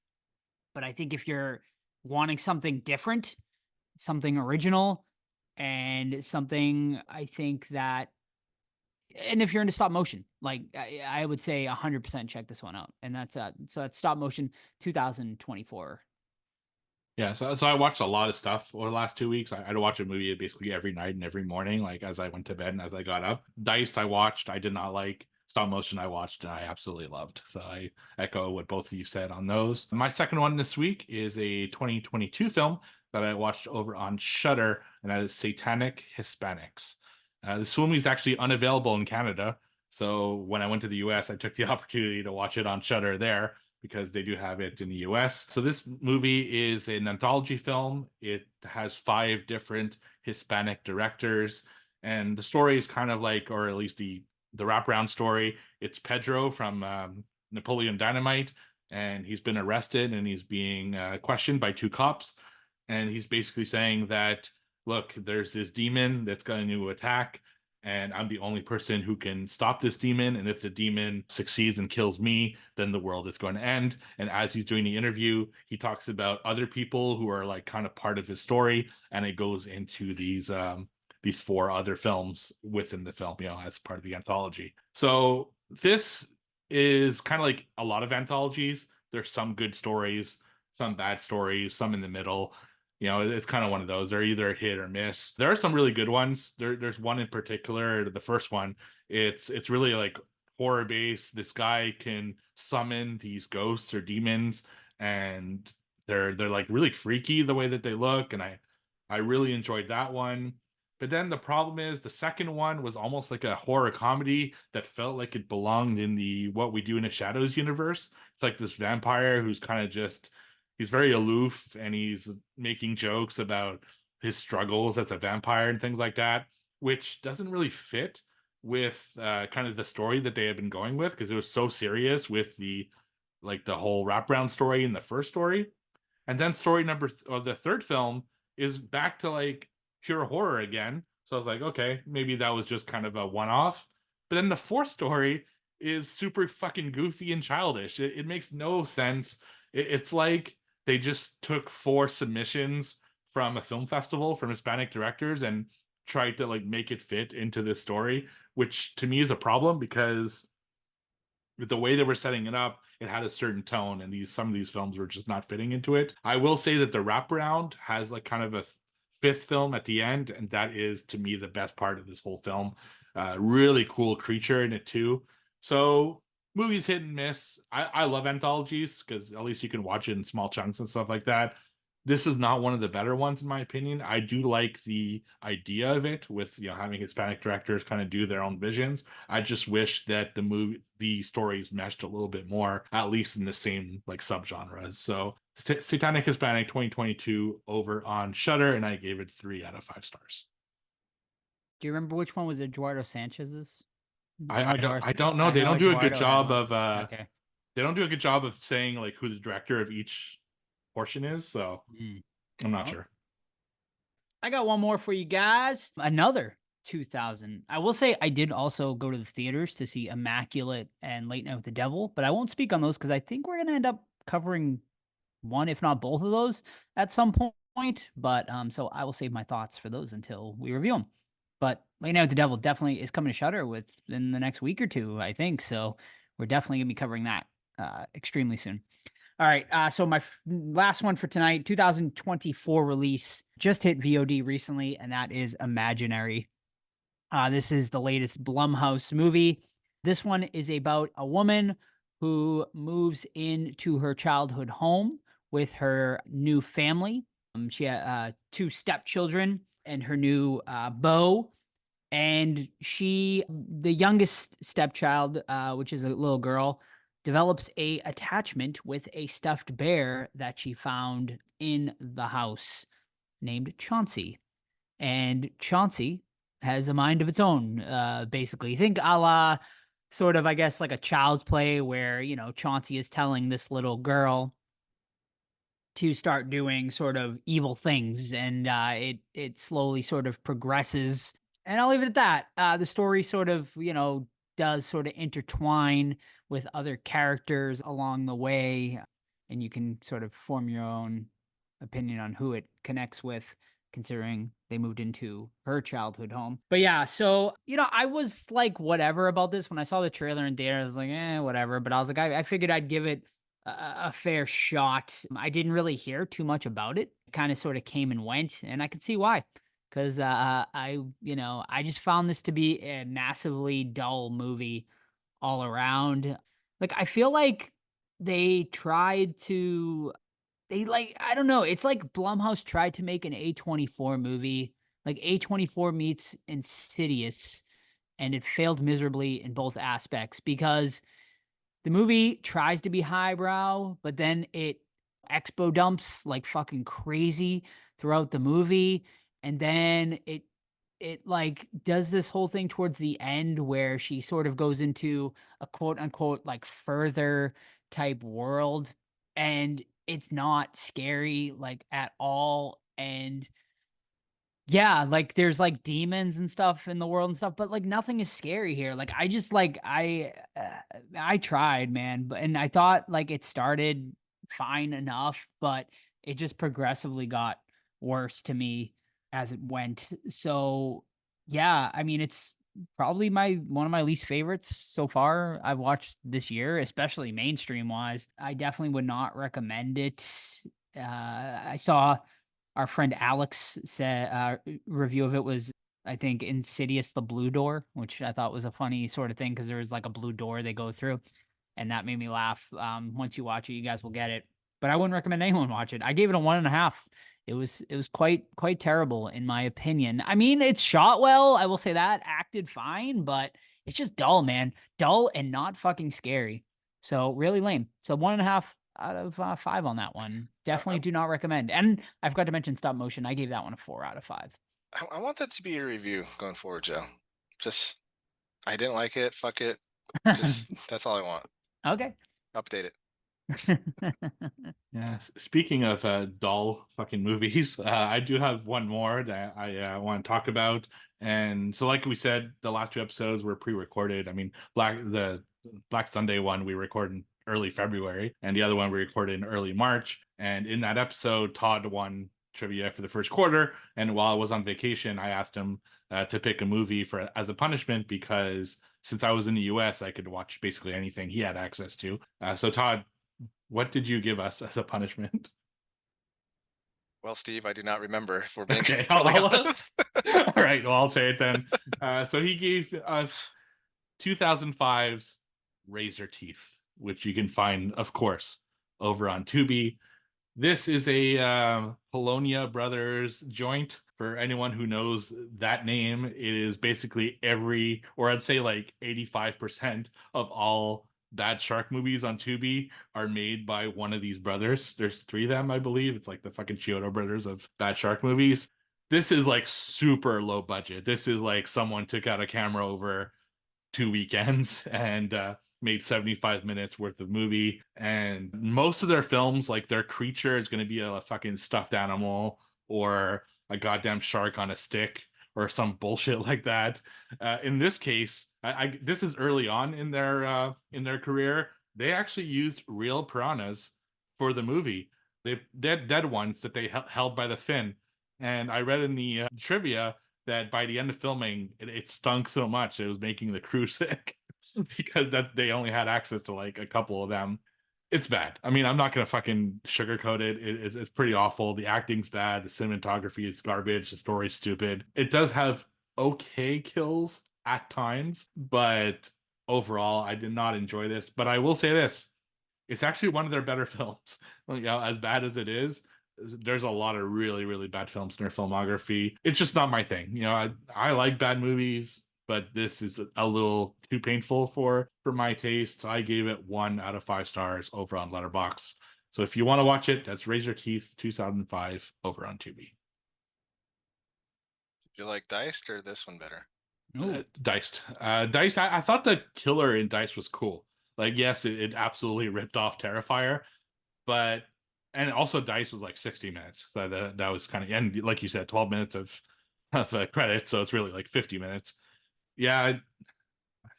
But I think if you're wanting something different, something original, and something I think that, and if you're into stop motion, like I would say 100% check this one out. And that's stop motion 2024. Yeah, so I watched a lot of stuff over the last 2 weeks. I had to watch a movie basically every night and every morning, like as I went to bed and as I got up. Diced, I watched. I did not like. Stop motion, I watched and I absolutely loved. So I echo what both of you said on those. My second one this week is a 2022 film that I watched over on Shudder, and that is Satanic Hispanics. This movie is actually unavailable in Canada. So when I went to the US, I took the opportunity to watch it on Shudder there because they do have it in the US. So this movie is an anthology film. It has 5 different Hispanic directors, and the story is kind of like, or at least the wraparound story. It's Pedro from Napoleon Dynamite, and he's been arrested and he's being questioned by 2 cops, and he's basically saying that, look, there's this demon that's going to attack, and I'm the only person who can stop this demon. And if the demon succeeds and kills me, then the world is going to end. And as he's doing the interview, he talks about other people who are like kind of part of his story, and it goes into these 4 other films within the film, as part of the anthology. So this is kind of like a lot of anthologies. There's some good stories, some bad stories, some in the middle. It's kind of one of those. They're either a hit or miss. There are some really good ones. There's one in particular, the first one. It's really like horror based. This guy can summon these ghosts or demons, and they're like really freaky the way that they look. And I really enjoyed that one. But then the problem is the second one was almost like a horror comedy that felt like it belonged in the What We Do in the Shadows universe. It's like this vampire who's kind of just, he's very aloof and he's making jokes about his struggles as a vampire and things like that, which doesn't really fit with kind of the story that they had been going with, because it was so serious with the whole wraparound story in the first story. And then or the third film is back to like pure horror again. So I was like, okay, maybe that was just kind of a one-off. But then the fourth story is super fucking goofy and childish. It makes no sense. It's like they just took 4 submissions from a film festival from Hispanic directors and tried to like make it fit into this story, which to me is a problem because with the way they were setting it up, it had a certain tone, and some of these films were just not fitting into it. I will say that the wraparound has like kind of a fifth film at the end, and that is to me the best part of this whole film. Really cool creature in it too. So movies hit and miss. I love anthologies because at least you can watch it in small chunks and stuff like that. This is not one of the better ones in my opinion. I do like the idea of it with having Hispanic directors kind of do their own visions. I just wish that the stories meshed a little bit more, at least in the same like subgenres. So Satanic Hispanic 2022 over on Shudder, and I gave it 3 out of 5 stars. Do you remember which one was Eduardo Sanchez's? I don't know. They don't do a good Eduardo had job one. of Okay. they don't do a good job of saying like who the director of each portion is, so Mm. I'm not Oh. sure. I got one more for you guys. Another 2000. I will say I did also go to the theaters to see Immaculate and Late Night with the Devil, but I won't speak on those because I think we're gonna end up covering one, if not both of those at some point. But so I will save my thoughts for those until we review them. But Late Night with the Devil definitely is coming to Shutter within the next week or two, I think. So we're definitely gonna be covering that extremely soon. All right, so my last one for tonight, 2024 release, just hit VOD recently, and that is Imaginary. This is the latest Blumhouse movie. This one is about a woman who moves into her childhood home with her new family. She had two stepchildren and her new beau. And the youngest stepchild, which is a little girl, develops a attachment with a stuffed bear that she found in the house named Chauncey. And Chauncey has a mind of its own, basically. Think a la sort of, I guess, like a child's play where, Chauncey is telling this little girl to start doing sort of evil things, and it slowly sort of progresses. And I'll leave it at that. The story sort of does sort of intertwine with other characters along the way, and you can sort of form your own opinion on who it connects with, considering they moved into her childhood home. But yeah, so I was like whatever about this when I saw the trailer in theater. I was like, whatever. But I was like, I figured I'd give it a fair shot. I didn't really hear too much about it. It kind of sort of came and went, and I could see why. Because I just found this to be a massively dull movie all around. Like, I feel like they tried to, I don't know. It's like Blumhouse tried to make an A24 movie. Like A24 meets Insidious, and it failed miserably in both aspects because the movie tries to be highbrow, but then it expo dumps like fucking crazy throughout the movie. And then it like does this whole thing towards the end where she sort of goes into a quote unquote like further type world, and it's not scary like at all. And yeah, like there's like demons and stuff in the world and stuff, but like nothing is scary here. Like I just like I tried, man, but and I thought like it started fine enough, but it just progressively got worse to me as it went. So yeah, I mean it's probably my one of my least favorites so far I've watched this year, especially mainstream wise. I definitely would not recommend it. I saw our friend Alex said review of it was, I think, Insidious the Blue Door, which I thought was a funny sort of thing because there was like a blue door they go through, and that made me laugh. Once you watch it, you guys will get it. But I wouldn't recommend anyone watch it. I gave it a 1.5. It was quite terrible in my opinion. I mean, it's shot well, I will say that, acted fine, but it's just dull, man, dull and not fucking scary. So really lame. So 1.5 out of 5 on that one. Definitely do not recommend. And I forgot to mention stop motion. I gave that one a 4 out of 5. I want that to be your review going forward, Joe. Just, I didn't like it. Fuck it. Just, that's all I want. Okay. Update it. Yeah. Speaking of dull fucking movies, I do have one more that I want to talk about. And so, like we said, the last two episodes were pre-recorded. I mean, the Black Sunday one we recorded in early February, and the other one we recorded in early March. And in that episode, Todd won trivia for the first quarter. And while I was on vacation, I asked him to pick a movie for as a punishment because since I was in the U.S., I could watch basically anything he had access to. So, Todd, what did you give us as a punishment? Well, Steve, I do not remember if we're being Okay, completely honest. all right, well, I'll say it then. So he gave us 2005's Razor Teeth, which you can find, of course, over on Tubi. This is a Polonia Brothers joint. For anyone who knows that name, it is basically every, or I'd say like 85% of all bad shark movies on Tubi are made by one of these brothers. There's three of them, I believe. It's like the fucking Chiodo brothers of bad shark movies. This is like super low budget. This is like someone took out a camera over 2 weekends and made 75 minutes worth of movie. And most of their films, like their creature is going to be a fucking stuffed animal or a goddamn shark on a stick or some bullshit like that. In this case, this is early on in their career. They actually used real piranhas for the movie. They dead ones that they held by the fin. And I read in the trivia that by the end of filming, it stunk so much it was making the crew sick because that they only had access to like a couple of them. It's bad. I mean, I'm not gonna fucking sugarcoat it. It's pretty awful. The acting's bad. The cinematography is garbage. The story's stupid. It does have okay kills at times, but overall, I did not enjoy this. But I will say this: it's actually one of their better films. You know, as bad as it is, there's a lot of really, really bad films in their filmography. It's just not my thing. You know, I like bad movies, but this is a little too painful for my taste. I gave it 1 out of 5 stars over on Letterboxd. So if you want to watch it, that's Razor Teeth 2005 over on Tubi. Did you like Diced or this one better? Diced. Diced, I thought the killer in Diced was cool. Like, yes, it absolutely ripped off Terrifier, but and also Dice was like 60 minutes. So that was kind of, and like you said, 12 minutes of credit. So it's really like 50 minutes. Yeah. I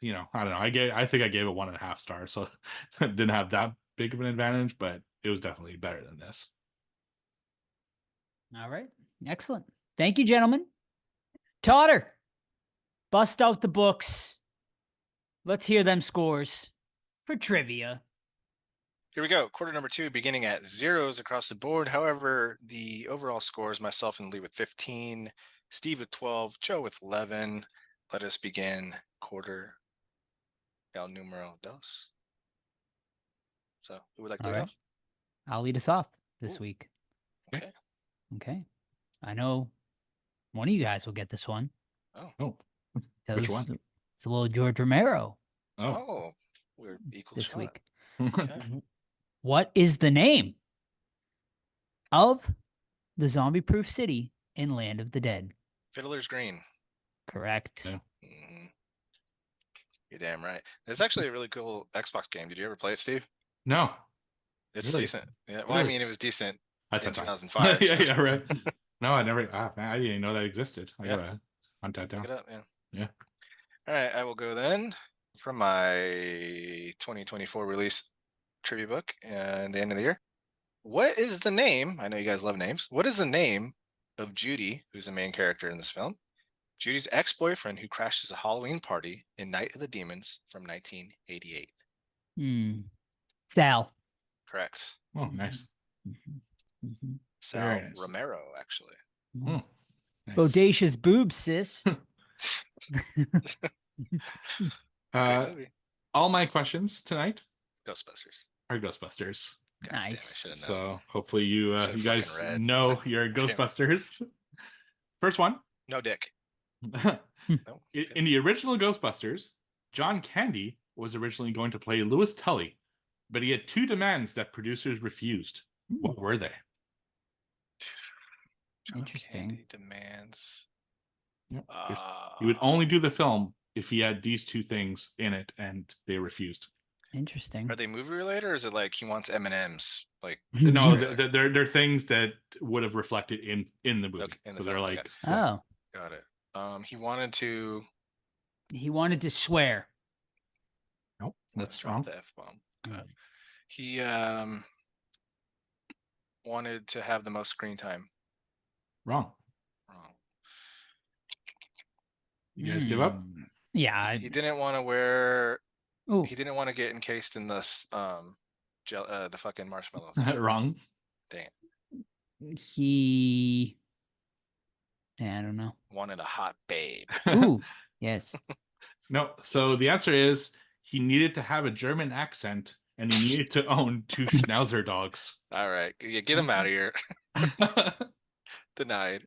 don't know. I think I gave it 1.5 stars. So it didn't have that big of an advantage, but it was definitely better than this. All right. Excellent. Thank you, gentlemen. Totter, bust out the books. Let's hear them scores for trivia. Here we go. Quarter number 2, beginning at zeros across the board. However, the overall scores, myself and Lee with 15, Steve with 12, Joe with 11. Let us begin quarter el numero dos. So, who would like to All lead right. off? I'll lead us off this Ooh. week. Okay. Okay. I know one of you guys will get this one. Oh, which because one? It's a little George Romero Oh, we're equal this shot. week. Okay. What is the name of the zombie-proof city in Land of the Dead? Fiddler's Green. Correct. Yeah. Mhm. You're damn right. It's actually a really cool Xbox game. Did you ever play it, Steve? No. It's Really? decent. Yeah. Well, I Really? mean, it was decent That's in a time. 2005. Yeah, so- yeah, right. No, I never. Man, I didn't even know that existed. I Yeah. gotta hunt that Pick down. it up. Yeah. Yeah. All right. I will go then from my 2024 release trivia book and the end of the year. What is the name? I know you guys love names. What is the name of Judy, who's the main character in this film? Judy's ex-boyfriend who crashes a Halloween party in Night of the Demons from 1988. Sal. Correct. Oh, nice. Sal Very nice. Romero, actually. Oh, nice. Bodacious boobs, sis. Great movie. All my questions tonight Ghostbusters. are Ghostbusters. Gosh damn, I Nice. should have known. So hopefully you Should've you guys fucking read. know your Damn it. Ghostbusters. First one. No dick. In No. in the original Ghostbusters, John Candy was originally going to play Louis Tully, but he had 2 demands that producers refused. What were they? John Interesting. Candy demands. Yep. He would only do the film if he had these 2 things in it, and they refused. Interesting. Are they movie related, or is it like he wants M&Ms? Like No, trailer. they're things that would have reflected in the movie. Okay, in the So they're film, like, okay. yeah. Oh, Got it. He wanted to. he wanted to swear. Nope, Let's that's drop wrong. the F bomb. Mm. He wanted to have the most screen time. Wrong. Wrong. You guys give up? Yeah. He didn't want to wear. Oh, He didn't want to get encased in this the fucking marshmallow thing. Wrong. Dang it. he. Yeah, I don't know. Wanted a hot babe. Ooh, yes. No. So the answer is he needed to have a German accent and he needed to own 2 Schnauzer dogs. All right, yeah, get him out of here. Denied.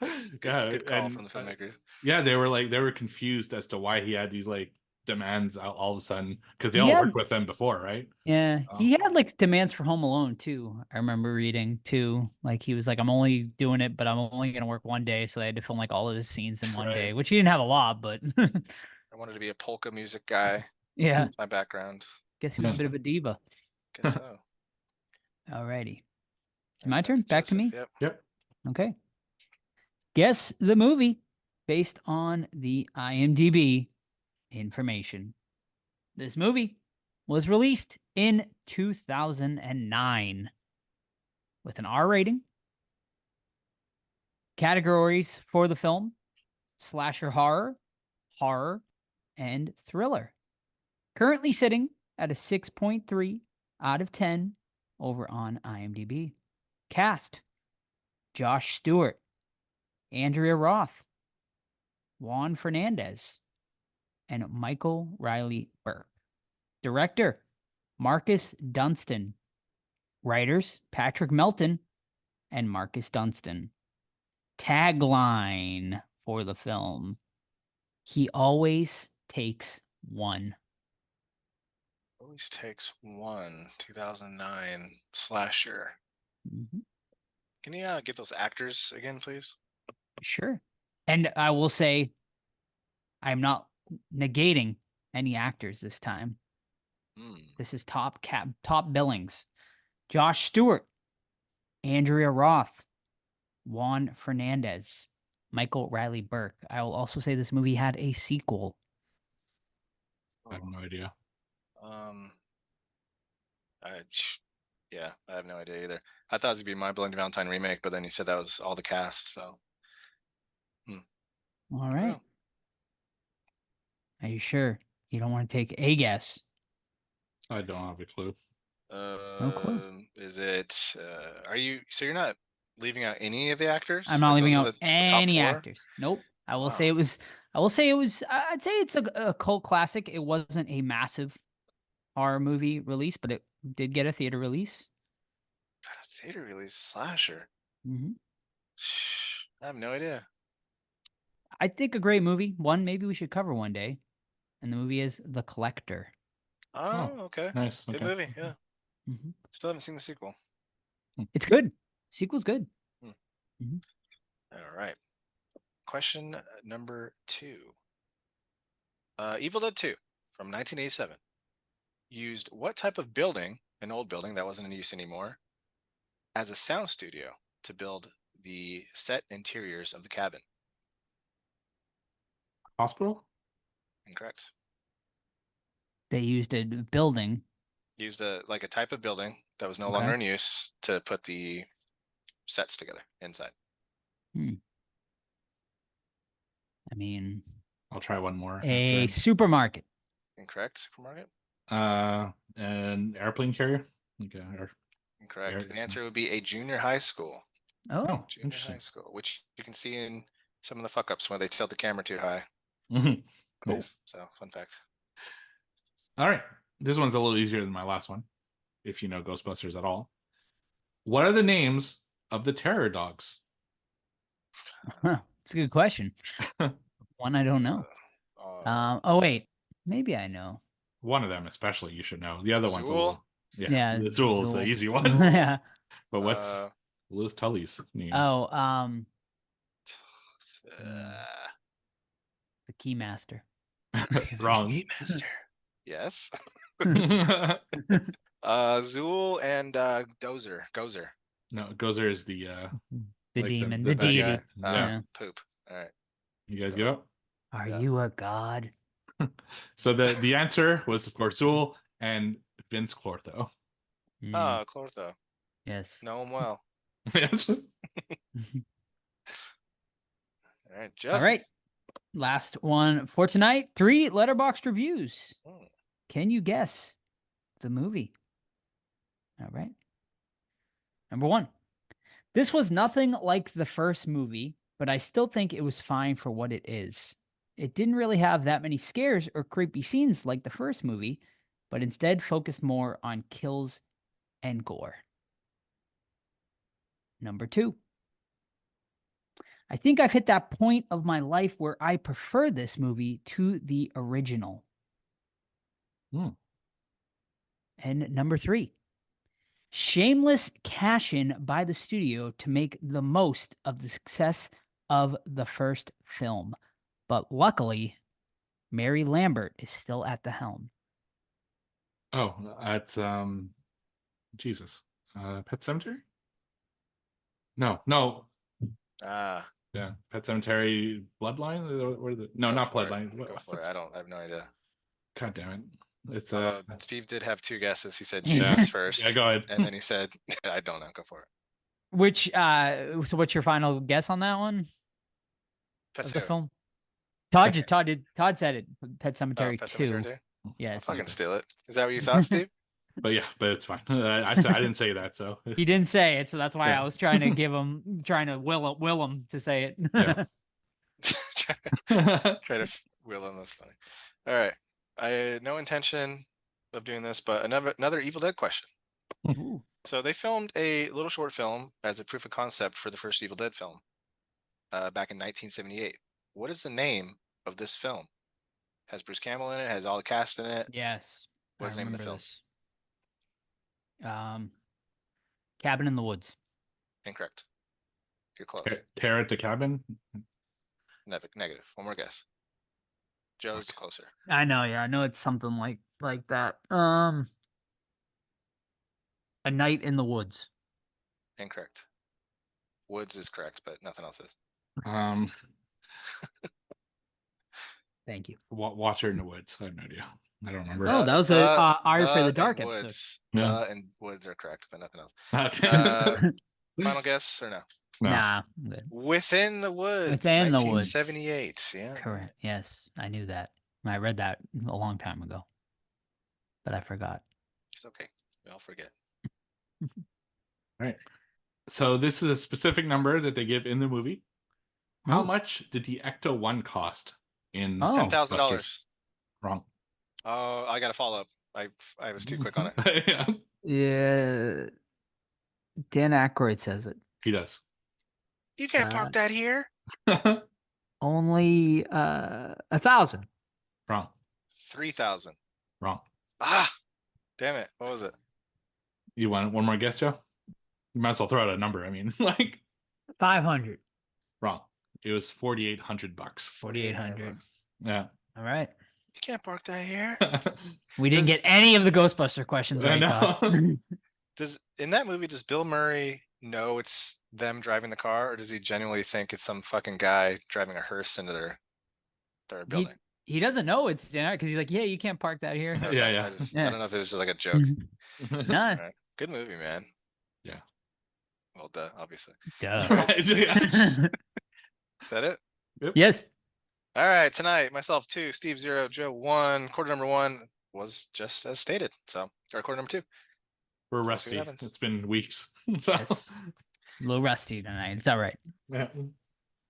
Yeah, Good call and, from the filmmakers. yeah, they were confused as to why he had these like demands all of a sudden because they all Yeah. worked with them before, right? Yeah, Oh. he had like demands for Home Alone too. I remember reading too. Like he was like, I'm only doing it, but I'm only gonna work one day. So they had to film like all of his scenes in one day, Right. which he didn't have a lot, but I wanted to be a polka music guy. yeah, That's my background. guess he was a bit of a diva. Guess so. Alrighty, it's All my right, turn. Back to me. Joseph. Yep. Yep. Okay. Guess the movie based on the IMDb information. This movie was released in 2009 with an R rating. Categories for the film: slasher horror, horror, and thriller. Currently sitting at a 6.3 out of 10 over on IMDb. Cast: Josh Stewart, Andrea Roth, Juan Fernandez, and Michael Riley Burke. Director: Marcus Dunstan. Writers: Patrick Melton and Marcus Dunstan. Tagline for the film: he always takes one. Always takes one. 2009 slasher. Mhm. Can you get those actors again, please? Sure. And I will say, I'm not negating any actors this time. This is top billings. Josh Stewart, Andrea Roth, Juan Fernandez, Michael Riley Burke. I will also say this movie had a sequel. I have no idea. Yeah, I have no idea either. I thought it was gonna be My Bloody Valentine remake, but then you said that was all the cast. So, All right. Oh. Are you sure you don't want to take a guess? I don't have a clue. No clue. Is it? Are you? So you're not leaving out any of the actors? I'm not Like, leaving those are out the top any four? actors. Nope. I will say Wow. it was. I will say it was. I'd say it's a cult classic. It wasn't a massive horror movie release, but it did get a theater release. God, a theater release slasher. Mm-hmm. I have no idea. I think a great movie. One maybe we should cover one day, and the movie is The Collector. Oh, okay. Nice. Good Okay. movie. Yeah. Mm-hmm. Still haven't seen the sequel. It's good. Sequel's good. All right. Question number 2. Evil Dead 2 from 1987 used what type of building, an old building that wasn't in use anymore, as a sound studio to build the set interiors of the cabin? Hospital? Incorrect. They used a building. Used a type of building that was no Okay. longer in use to put the sets together inside. I mean, I'll try one more. a after. supermarket. Incorrect. Supermarket. An airplane carrier. Okay. Incorrect. The answer would be a junior high school. Oh, Junior interesting. high school, which you can see in some of the fuck ups when they tilt the camera too high. cool. Nice. So, fun fact. All right. This one's a little easier than my last one, if you know Ghostbusters at all. What are the names of the terror dogs? Huh, it's a good question. One I don't know. Oh wait, maybe I know. One of them especially you should know. The other one's a Zool? little Yeah, the Zool's the Zool. easy one. Yeah. But what's Louis Tully's name? Oh, Uh, the Keymaster. Wrong. Master. Yes. Zool and Gozer. No, Gozer is the like demon, the the bad deity. guy. Yeah. Poop. All right. You guys get up? Are Yeah. you a god? So the answer was of course Zool and Vince Clortho. Oh, Clortho. Yes. Know him well. Yes. All right, Joseph. All right. Last one for tonight. 3 letterboxed reviews. Can you guess the movie? All right. Number 1. This was nothing like the first movie, but I still think it was fine for what it is. It didn't really have that many scares or creepy scenes like the first movie, but instead focused more on kills and gore. Number 2. I think I've hit that point of my life where I prefer this movie to the original. And number 3, shameless cash-in by the studio to make the most of the success of the first film. But luckily, Mary Lambert is still at the helm. Oh, that's Jesus. Pet Cemetery? No. Ah, Yeah, Pet Cemetery Bloodline? What is it? No, go not for it. Bloodline. Go for it. I have no idea. God damn it. It's Steve did have 2 guesses. He said Yeah. Jesus first. Yeah, go ahead. And then he said, I don't know. Go for it. Which so what's your final guess on that one? Pet Of the Cemetery. film? Todd said it. Pet Cemetery Pet 2. Cemetery 2? I'll Yes. fucking steal it. Is that what you thought, Steve? But it's fine. I didn't say that, so He didn't say it, so that's why Yeah. I was trying to will him to say it. Yeah. Try to wheel in. That's funny. All right. I had no intention of doing this, but another Evil Dead question. Ooh. So they filmed a little short film as a proof of concept for the first Evil Dead film back in 1978. What is the name of this film? Has Bruce Campbell in it? Has all the cast in it? Yes. What's the I name of the remember film? this. Cabin in the Woods. Incorrect. You're close. Tear at the cabin. Negative. One more guess. Joe's closer. I know, yeah. I know it's something like that. A Night in the Woods. Incorrect. Woods is correct, but nothing else is. Thank you. Watcher in the Woods. I have no idea. I don't remember. Oh, that was a Eye for the Dark and episode. Woods. Yeah. And Woods are correct, but nothing else. Okay. Final guess or no? No. Nah, I'm good. Within the Woods. Within the Woods. 1978. Yeah. Correct. Yes, I knew that. I read that a long time ago, but I forgot. It's okay. We all forget. Right. So this is a specific number that they give in the movie. How Ooh. much did the Ecto 1 cost in Oh. $10,000. Ghostbusters? Wrong. Oh, I got to follow up. I was too quick on it. Yeah, Yeah. Dan Aykroyd says it. he does. You can't park that here. Only 1,000. Wrong. 3,000. Wrong. Ah, damn it. What was it? You want one more guess, Joe? You might as well throw out a number. I mean, 500. wrong. It was $4,800. 4,800. Yeah. All right. You can't park that here. We didn't get any of the Ghostbuster questions I right. know. Todd. In that movie, does Bill Murray know it's them driving the car, or does he genuinely think it's some fucking guy driving a hearse into their building? He doesn't know it's Dan because he's like, yeah, you can't park that here. Okay, Yeah. I don't know if it was just like a joke. Nah. All right. Good movie, man. Yeah. Well, duh, obviously. Duh. Yeah. Is that it? Yes. All right, tonight, myself 2, Steve 0, Joe 1. Quarter number 1 was just as stated. So, or quarter number 2. We're So we'll see rusty. what happens. It's been weeks. So. Yes. A little rusty tonight. It's all right. Yeah.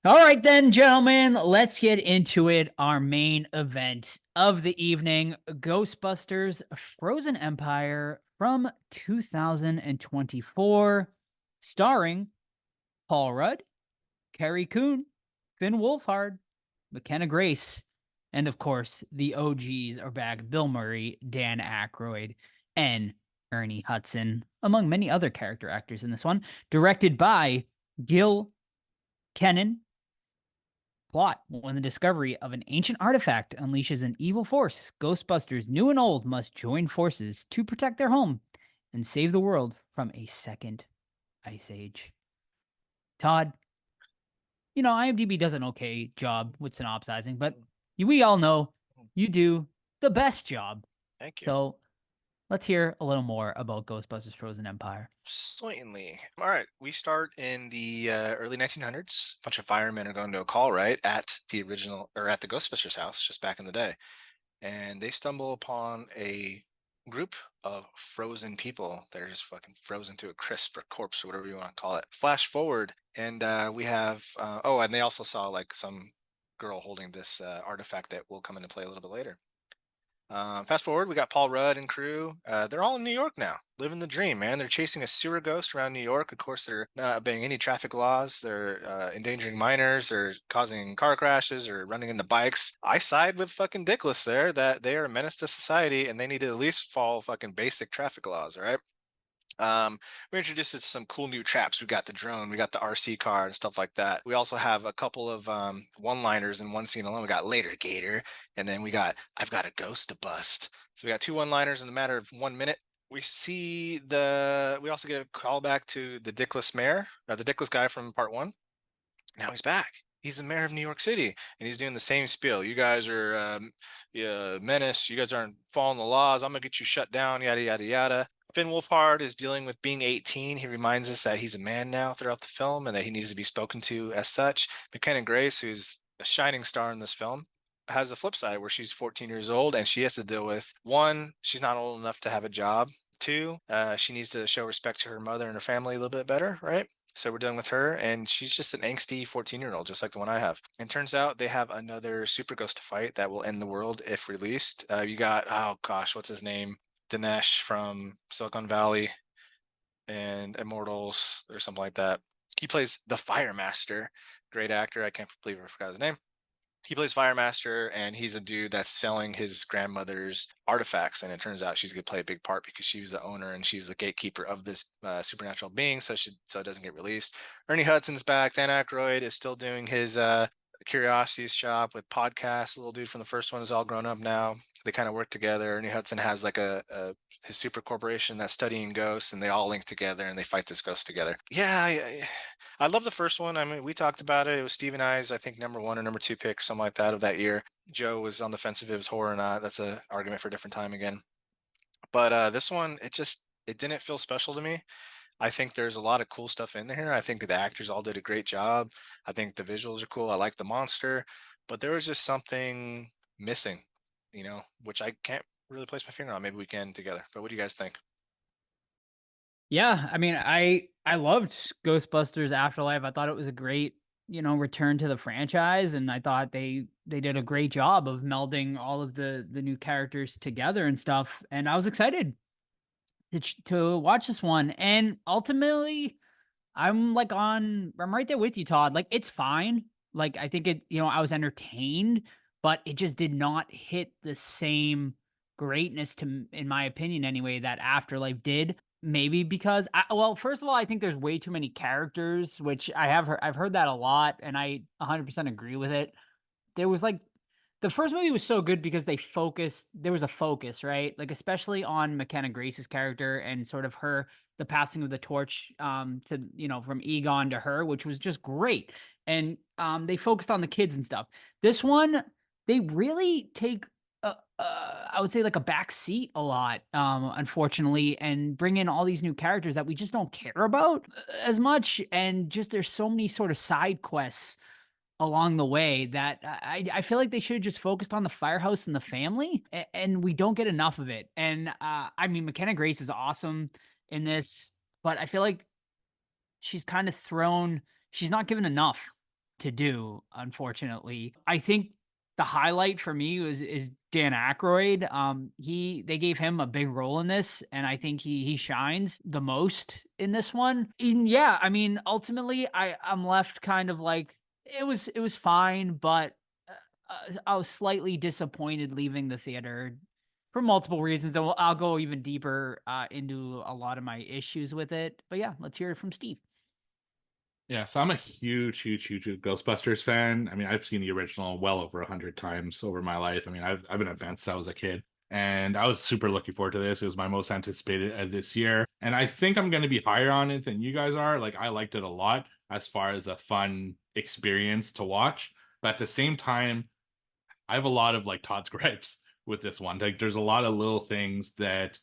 All right, then, gentlemen, let's get into it. Our main event of the evening, Ghostbusters Frozen Empire from 2024, starring Paul Rudd, Carrie Coon, Finn Wolfhard, McKenna Grace, and of course, the OGs are back, Bill Murray, Dan Aykroyd, and Ernie Hudson, among many other character actors in this one. Directed by Gil Kenan. Plot: when the discovery of an ancient artifact unleashes an evil force, Ghostbusters, new and old, must join forces to protect their home and save the world from a second ice age. Todd, IMDb does an okay job with synopsizing, but we all know you do the best job. Thank you. So let's hear a little more about Ghostbusters Frozen Empire. Certainly. All right, we start in the early 1900s. A bunch of firemen are going to a call, right, at the Ghostbusters house just back in the day. And they stumble upon a group of frozen people that are just fucking frozen to a crisp or corpse or whatever you want to call it. Flash forward, and we have, and they also saw like some girl holding this artifact that will come into play a little bit later. Fast forward, we got Paul Rudd and crew. They're all in New York now, living the dream, man. They're chasing a sewer ghost around New York. Of course, they're not obeying any traffic laws. They're endangering minors. They're causing car crashes or running into bikes. I side with fucking Dickless there that they are a menace to society and they need to at least follow fucking basic traffic laws, all right? We're introduced to some cool new traps. We got the drone, we got the RC car and stuff like that. We also have a couple of one-liners in one scene alone. We got Later Gator, and then we got I've got a ghost to bust. So we got two one-liners in the matter of 1 minute. We also get a callback to the Dickless mayor, the Dickless guy from part one. Now he's back. He's the mayor of New York City, and he's doing the same spiel. You guys are yeah, menace. You guys aren't following the laws. I'm gonna get you shut down. Yada yada yada. Finn Wolfhard is dealing with being 18. He reminds us that he's a man now throughout the film, and that he needs to be spoken to as such. McKenna Grace, who's a shining star in this film, has the flip side where she's 14 years old and she has to deal with one, she's not old enough to have a job. Two, she needs to show respect to her mother and her family a little bit better, right? So we're dealing with her, and she's just an angsty 14-year-old, just like the one I have. And turns out they have another super ghost to fight that will end the world if released. You got, oh gosh, what's his name? Dinesh from Silicon Valley and Immortals or something like that. He plays the Fire Master. Great actor. I can't believe I forgot his name. He plays Fire Master, and he's a dude that's selling his grandmother's artifacts. And it turns out she's going to play a big part because she was the owner and she's the gatekeeper of this supernatural being, so it doesn't get released. Ernie Hudson's back. Dan Aykroyd is still doing his Curiosities shop with podcasts. The little dude from the first one is all grown up now. They kind of work together. Ernie Hudson has like his super corporation that's studying ghosts, and they all link together and they fight this ghost together. Yeah, I love the first one. I mean, we talked about it. It was Steve and I's, I think, number one or number two pick, or something like that of that year. Joe was on the fence if it was horror or not. That's an argument for a different time again. But this one, it didn't feel special to me. I think there's a lot of cool stuff in there. I think the actors all did a great job. I think the visuals are cool. I like the monster, but there was just something missing, which I can't really place my finger on. Maybe we can together. But what do you guys think? Yeah, I mean, I loved Ghostbusters Afterlife. I thought it was a great, return to the franchise, and I thought they did a great job of melding all of the new characters together and stuff. And I was excited to watch this one. And ultimately, I'm right there with you, Todd. Like, it's fine. Like, I think I was entertained, but it just did not hit the same greatness in my opinion anyway, that Afterlife did. Maybe because well, first of all, I think there's way too many characters, which I've heard that a lot, and I 100% agree with it. There was like the first movie was so good because there was a focus, right? Like, especially on McKenna Grace's character and sort of the passing of the torch to, from Egon to her, which was just great. And they focused on the kids and stuff. This one, they really take I would say like a back seat a lot, unfortunately, and bring in all these new characters that we just don't care about as much. And just there's so many sort of side quests along the way that I feel like they should have just focused on the firehouse and the family, and we don't get enough of it. And I mean, McKenna Grace is awesome in this, but I feel like she's kind of she's not given enough to do, unfortunately. I think the highlight for me is Dan Aykroyd. They gave him a big role in this, and I think he shines the most in this one. And yeah, I mean, ultimately, I'm left kind of like it was fine, but I was slightly disappointed leaving the theater for multiple reasons. And I'll go even deeper into a lot of my issues with it. But yeah, let's hear it from Steve. Yeah, so I'm a huge, huge, huge Ghostbusters fan. I mean, I've seen the original well over 100 times over my life. I mean, I've been a fan since I was a kid, and I was super looking forward to this. It was my most anticipated this year, and I think I'm going to be higher on it than you guys are. Like, I liked it a lot as far as a fun experience to watch, but at the same time, I have a lot of like Todd's gripes with this one. Like, there's a lot of little things that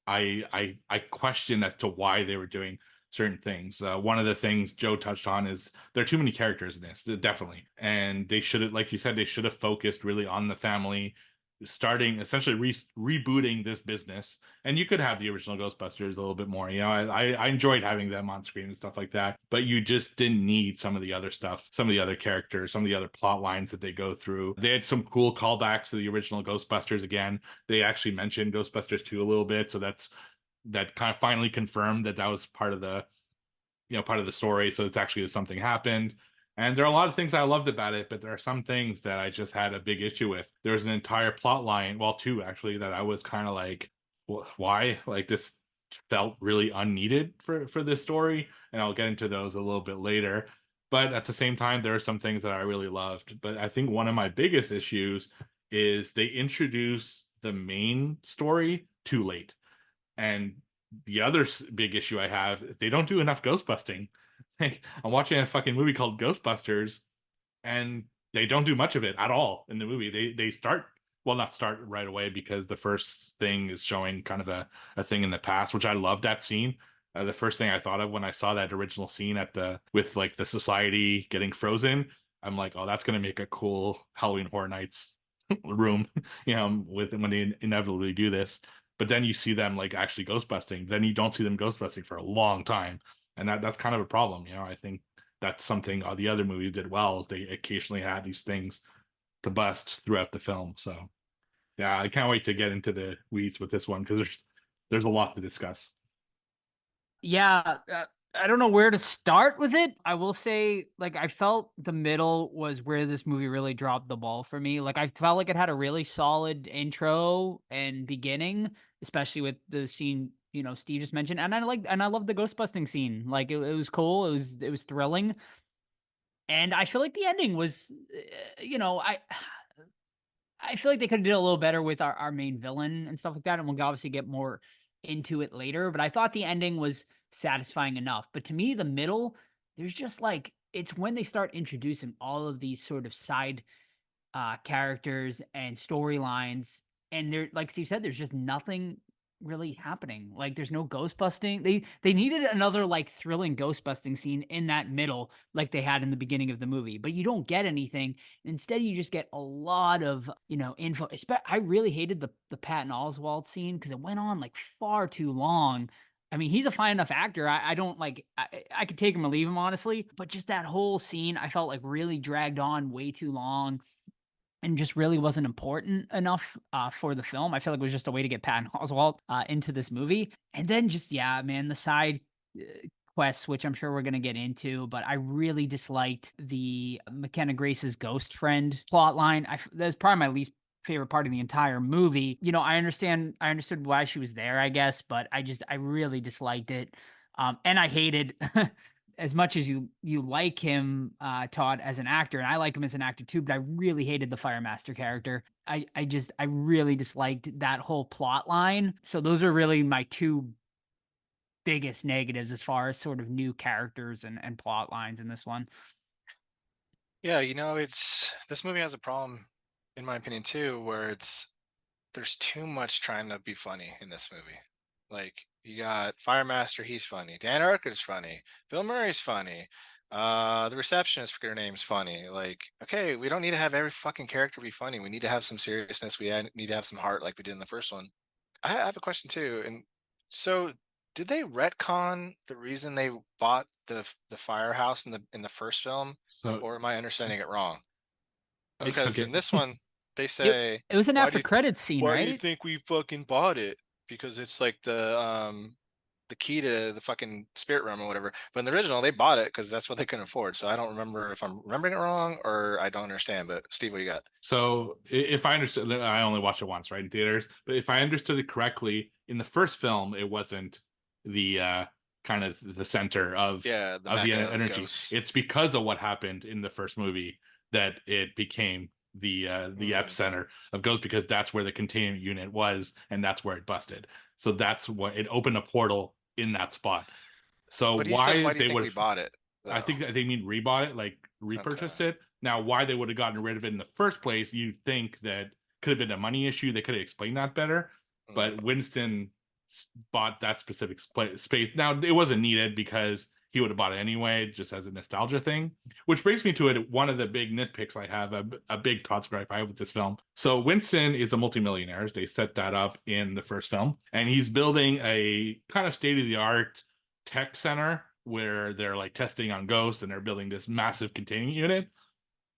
I question as to why they were doing certain things. One of the things Joe touched on is there are too many characters in this, definitely, and they should have, like you said, they should have focused really on the family. starting essentially rebooting this business. And you could have the original Ghostbusters a little bit more. I enjoyed having them on screen and stuff like that, but you just didn't need some of the other stuff, some of the other characters, some of the other plot lines that they go through. They had some cool callbacks to the original Ghostbusters. Again, they actually mentioned Ghostbusters 2 a little bit, so that kind of finally confirmed that was part of the part of the story. So it's actually something happened. And there are a lot of things I loved about it, but there are some things that I just had a big issue with. There's an entire plot line, well, two actually, that I was kind of like, why? Like, this felt really unneeded for this story, and I'll get into those a little bit later. But at the same time, there are some things that I really loved. But I think one of my biggest issues is they introduce the main story too late. And the other big issue I have, they don't do enough ghost busting. I'm watching a fucking movie called Ghostbusters, and they don't do much of it at all in the movie. They start, well, not start right away, because the first thing is showing kind of a thing in the past, which I loved that scene. The first thing I thought of when I saw that original scene with like the society getting frozen, I'm like, oh, that's gonna make a cool Halloween Horror Nights room, with when they inevitably do this. But then you see them like actually ghost busting. Then you don't see them ghost busting for a long time, and that's kind of a problem. I think that's something the other movies did well, is they occasionally had these things to bust throughout the film. So yeah, I can't wait to get into the weeds with this one, because there's a lot to discuss. Yeah, I don't know where to start with it. I will say, like, I felt the middle was where this movie really dropped the ball for me. Like, I felt like it had a really solid intro and beginning, especially with the scene, Steve just mentioned. And I love the ghost busting scene. Like, it was cool. It was thrilling. And I feel like the ending was, I feel like they could have did a little better with our main villain and stuff like that, and we'll obviously get more into it later. But I thought the ending was satisfying enough. But to me, the middle, there's just like, it's when they start introducing all of these sort of side characters and storylines, and there, like Steve said, there's just nothing really happening. Like, there's no ghost busting. They needed another like thrilling ghost busting scene in that middle, like they had in the beginning of the movie, but you don't get anything. Instead, you just get a lot of info. I really hated the Patton Oswalt scene, because it went on like far too long. I mean, he's a fine enough actor. I don't like, I could take him or leave him, honestly, but just that whole scene, I felt like really dragged on way too long, and just really wasn't important enough for the film. I feel like it was just a way to get Patton Oswalt into this movie. And then just, yeah, man, the side quests, which I'm sure we're going to get into, but I really disliked the McKenna Grace's ghost friend plot line. That's probably my least favorite part of the entire movie. I understood why she was there, I guess, but I really disliked it. And I hated as much as you like him, Todd, as an actor, and I like him as an actor too, but I really hated the Firemaster character. I really disliked that whole plot line. So those are really my two biggest negatives as far as sort of new characters and plot lines in this one. Yeah, this movie has a problem, in my opinion, too, where there's too much trying to be funny in this movie. Like, you got Firemaster, he's funny. Dan Aykroyd's funny. Bill Murray's funny. The receptionist, forget her name's funny. Like, okay, we don't need to have every fucking character be funny. We need to have some seriousness. We need to have some heart, like we did in the first one. I have a question too. And so, did they retcon the reason they bought the firehouse in the first film, So or am I understanding it wrong? Because okay. in this one, they It, say, it was an "Why after credits scene, why do you right? think we fucking bought it?" Because it's like the key to the fucking spirit realm or whatever. But in the original, they bought it because that's what they couldn't afford. So I don't remember if I'm remembering it wrong or I don't understand. But Steve, what you got? So if I understood, I only watched it once, right, in theaters. But if I understood it correctly, in the first film, it wasn't the kind of the center Yeah, the of the Mecca of energy. ghosts. It's because of what happened in the first movie that it became the epicenter of ghosts, because that's where the containment unit was, and that's where it busted. So that's what it opened a portal in that spot. So But he says, why "Why do you they think would we bought it?" I Though. think that they mean rebought it, like Okay. repurchased it. Now, why they would have gotten rid of it in the first place, you think that could have been a money issue. They could have explained that better. But Winston bought that specific space. Now, it wasn't needed because he would have bought it anyway, just as a nostalgia thing. Which brings me to it. One of the big nitpicks I have, a big Todd's gripe I have with this film. So Winston is a multimillionaire. They set that up in the first film, and he's building a kind of state-of-the-art tech center where they're like testing on ghosts, and they're building this massive containing unit.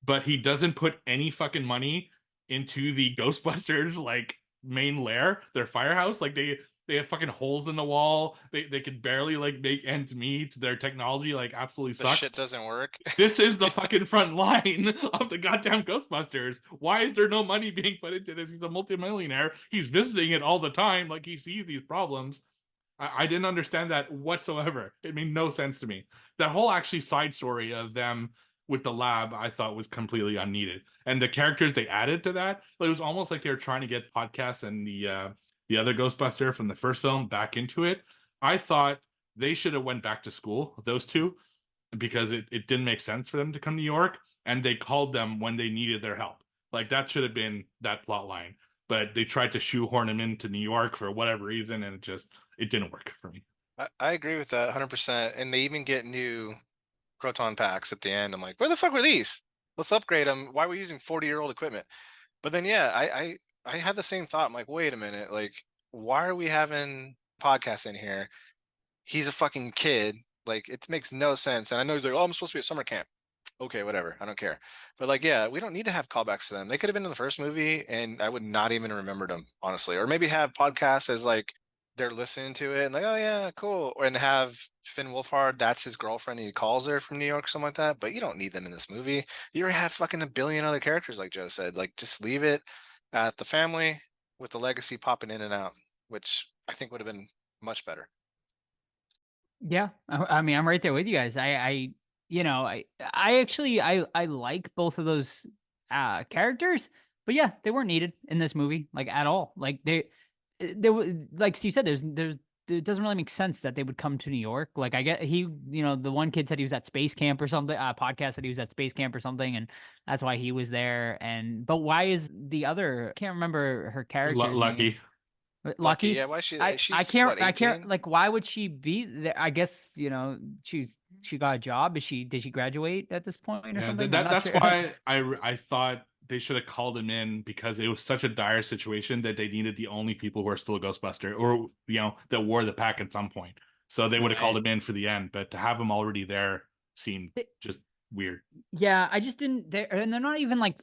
But he doesn't put any fucking money into the Ghostbusters like main lair, their firehouse. Like they have fucking holes in the wall. They could barely like make ends meet. Their technology like absolutely The sucks. shit doesn't work. This is the fucking front line of the goddamn Ghostbusters. Why is there no money being put into this? He's a multimillionaire. He's visiting it all the time. Like he sees these problems. I didn't understand that whatsoever. It made no sense to me. That whole actually side story of them with the lab, I thought was completely unneeded. And the characters they added to that, it was almost like they were trying to get podcasts and the other Ghostbuster from the first film back into it. I thought they should have went back to school, those two, because it didn't make sense for them to come to New York, and they called them when they needed their help. Like that should have been that plot line. But they tried to shoehorn him into New York for whatever reason, and it didn't work for me. I agree with that 100%. And they even get new proton packs at the end. I'm like, where the fuck were these? Let's upgrade them. Why are we using 40-year-old equipment? But then, yeah, I had the same thought. I'm like, wait a minute. Like, why are we having podcasts in here? He's a fucking kid. Like, it makes no sense. And I know he's like, oh, I'm supposed to be at summer camp. Okay, whatever. I don't care. But like, yeah, we don't need to have callbacks to them. They could have been in the first movie, and I would not even remember them, honestly. Or maybe have podcasts as like they're listening to it and like, oh yeah, cool. And have Finn Wolfhard, that's his girlfriend, and he calls her from New York or something like that. But you don't need them in this movie. You already have fucking a billion other characters, like Joe said. Like, just leave it at the family with the legacy popping in and out, which I think would have been much better. Yeah, I mean, I'm right there with you guys. I actually I like both of those characters, but yeah, they weren't needed in this movie like at all. Like there was, like Steve said, there's it doesn't really make sense that they would come to New York. Like I get the one kid said he was at space camp or something. Podcast said he was at space camp or something, and that's why he was there. But why is the other? I can't remember her character's name. Lucky. Lucky. Yeah, why I can't. what, I can't. 18? Like, why would she be there? I guess she got a job. Did she graduate at this point or Yeah, something? that's why I thought they should have called him in, because it was such a dire situation that they needed the only people who are still a Ghostbuster, or that wore the pack at some point. So they would have called him in for the end, but to have him already there seemed just weird. Yeah, I just didn't. And they're not even like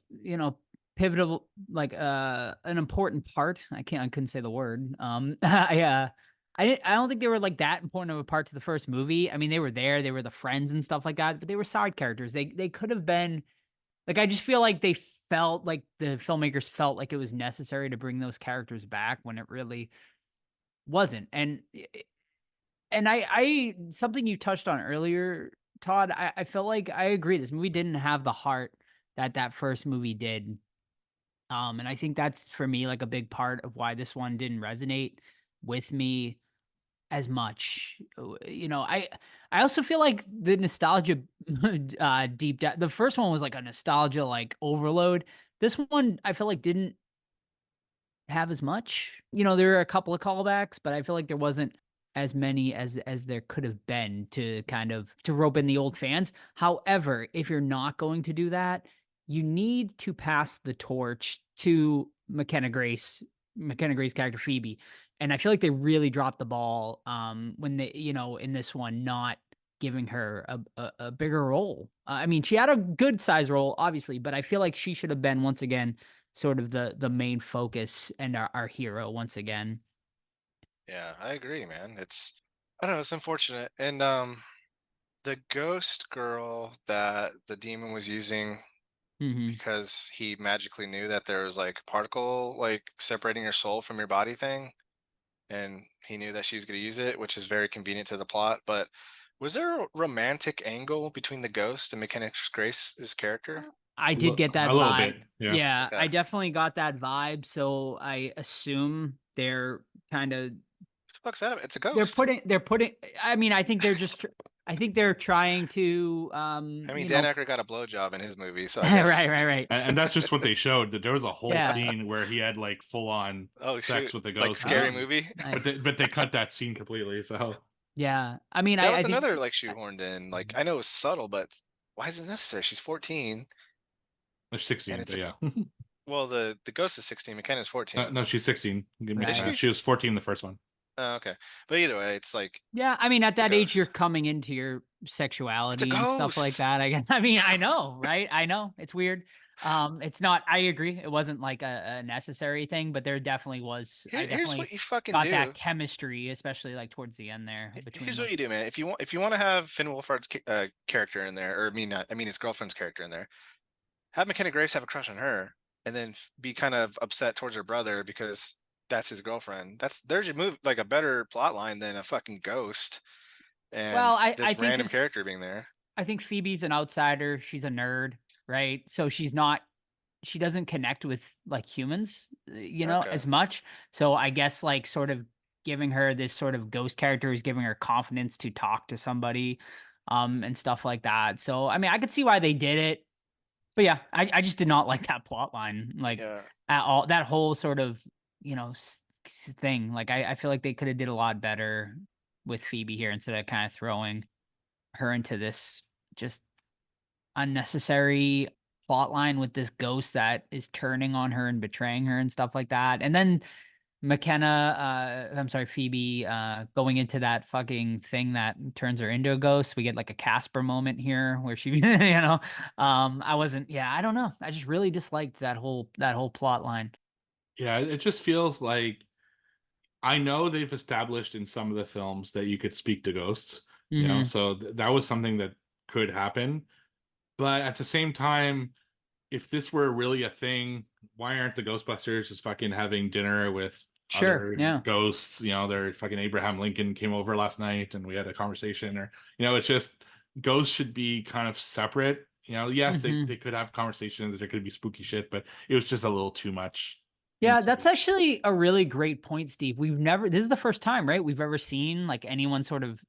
pivotal, like an important part. I couldn't say the word. I don't think they were like that important of a part to the first movie. I mean, they were there, they were the friends and stuff like that, but they were side characters. They could have been like, I just feel like they felt like the filmmakers felt like it was necessary to bring those characters back when it really wasn't. And I something you touched on earlier, Todd, I feel like I agree. This movie didn't have the heart that first movie did. And I think that's for me like a big part of why this one didn't resonate with me as much. I also feel like the nostalgia deep dive. The first one was like a nostalgia like overload. This one I feel like didn't have as much. There were a couple of callbacks, but I feel like there wasn't as many as there could have been to kind of to rope in the old fans. However, if you're not going to do that, you need to pass the torch to McKenna Grace's character Phoebe. And I feel like they really dropped the ball when they, in this one, not giving her a bigger role. I mean, she had a good size role, obviously, but I feel like she should have been once again sort of the main focus and our hero once again. Yeah, I agree, man. I don't know, it's unfortunate. And the ghost girl that the demon was using because he magically knew that there was like a particle like separating your soul from your body thing, and he knew that she was going to use it, which is very convenient to the plot. But was there a romantic angle between the ghost and McKenna Grace's character? I did get that a little vibe. bit, Yeah, Okay. I definitely got that vibe. So I assume they're kind of What the fuck's that? It's a ghost. they're putting. I mean, I think they're just. I think they're trying to. I mean, Dan Aykroyd got a blowjob in his movie, so I guess. right. and that's just what they showed. That there was a whole Yeah. scene where he had like full on Oh, sex shoot. with the Like ghost, scary Oh. movie. Nice. but they cut that scene completely. So Yeah. I mean, That I was think another like shoehorned in. Like I know it's subtle, but why is it necessary? She's 14, There's and 16, it's but yeah. well, the ghost is 16. McKenna's 14. No, she's 16. Is right. she? She was 14 in the first one. Oh, okay, but either way, it's like Yeah, I mean, at the that age, you're ghost. coming into your It's a sexuality and stuff like ghost. that. I mean, I know, right? I know it's weird. It's not. I agree. It wasn't like a necessary thing, but there definitely was. I Here's definitely what you fucking got that do. chemistry, especially like towards the end there between Here's what them. you do, man. If you want to have Finn Wolfhard's character in there, or I mean his girlfriend's character in there, have McKenna Grace have a crush on her, and then be kind of upset towards her brother because that's his girlfriend. There's your move, like a better plot line than a fucking ghost Well, and I this think random because character being there. I think Phoebe's an outsider. She's a nerd, right? So she's not. She doesn't connect with like humans, Okay. as much. So I guess like sort of giving her this sort of ghost character is giving her confidence to talk to somebody, and stuff like that. So I mean, I could see why they did it, but yeah, I just did not like that plot line, like Yeah. at all. That whole sort of thing. Like I feel like they could have did a lot better with Phoebe here instead of kind of throwing her into this just unnecessary plot line with this ghost that is turning on her and betraying her and stuff like that. And then I'm sorry, Phoebe, going into that fucking thing that turns her into a ghost. We get like a Casper moment here where she, I don't know. I just really disliked that whole plot line. Yeah, it just feels like I know they've established in some of the films that you could speak to ghosts, Hmm. so that was something that could happen. But at the same time, if this were really a thing, why aren't the Ghostbusters just fucking having dinner with Sure. other Yeah. ghosts? They're fucking Abraham Lincoln came over last night and we had a conversation, or it's just ghosts should be kind of separate. Yes, Hmm. they could have conversations, there could be spooky shit, but it was just a little too much. Yeah, that's actually a really great point, Steve. This is the first time, right? We've ever seen like anyone sort of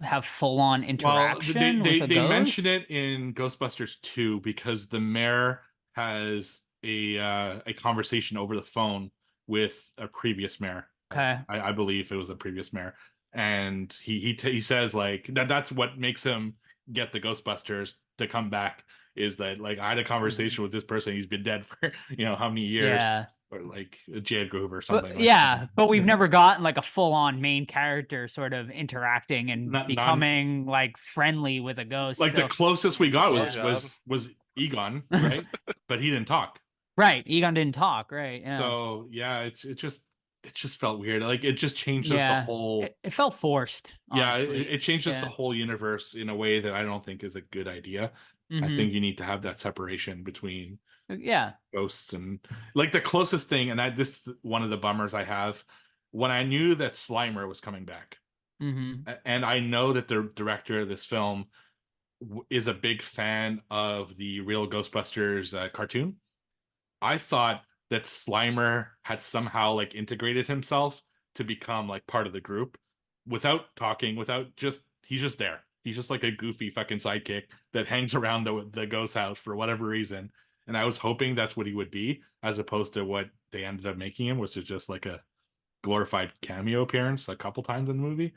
have full on Well, they interaction with they a they mention ghost. it in Ghostbusters 2 because the mayor has a conversation over the phone with a previous mayor. Okay. I believe it was a previous mayor, and he says like that's what makes him get the Ghostbusters to come back, is that like I had a conversation with this person, he's been dead for how many years, Yeah. or like J. Edgar Hoover or something But like that. yeah, but we've never gotten like a full on main character sort of interacting and Not none. becoming like friendly with a ghost. Like the So closest we got was Blowjob. was Egon, right? But he didn't talk. right, Egon didn't talk, right? Yeah. So yeah, it just felt weird. Like it just changes the Yeah. whole. It felt forced, Yeah, honestly. it changes the Yeah. whole universe in a way that I don't think is a good idea. I Hmm. think you need to have that separation between Yeah. ghosts and like the closest thing, and this is one of the bummers I have, when I knew that Slimer was coming back, Hmm. and I know that the director of this film is a big fan of the real Ghostbusters cartoon. I thought that Slimer had somehow like integrated himself to become like part of the group without talking, without just he's just there. He's just like a goofy fucking sidekick that hangs around the ghost house for whatever reason. And I was hoping that's what he would be, as opposed to what they ended up making him, which is just like a glorified cameo appearance a couple times in the movie.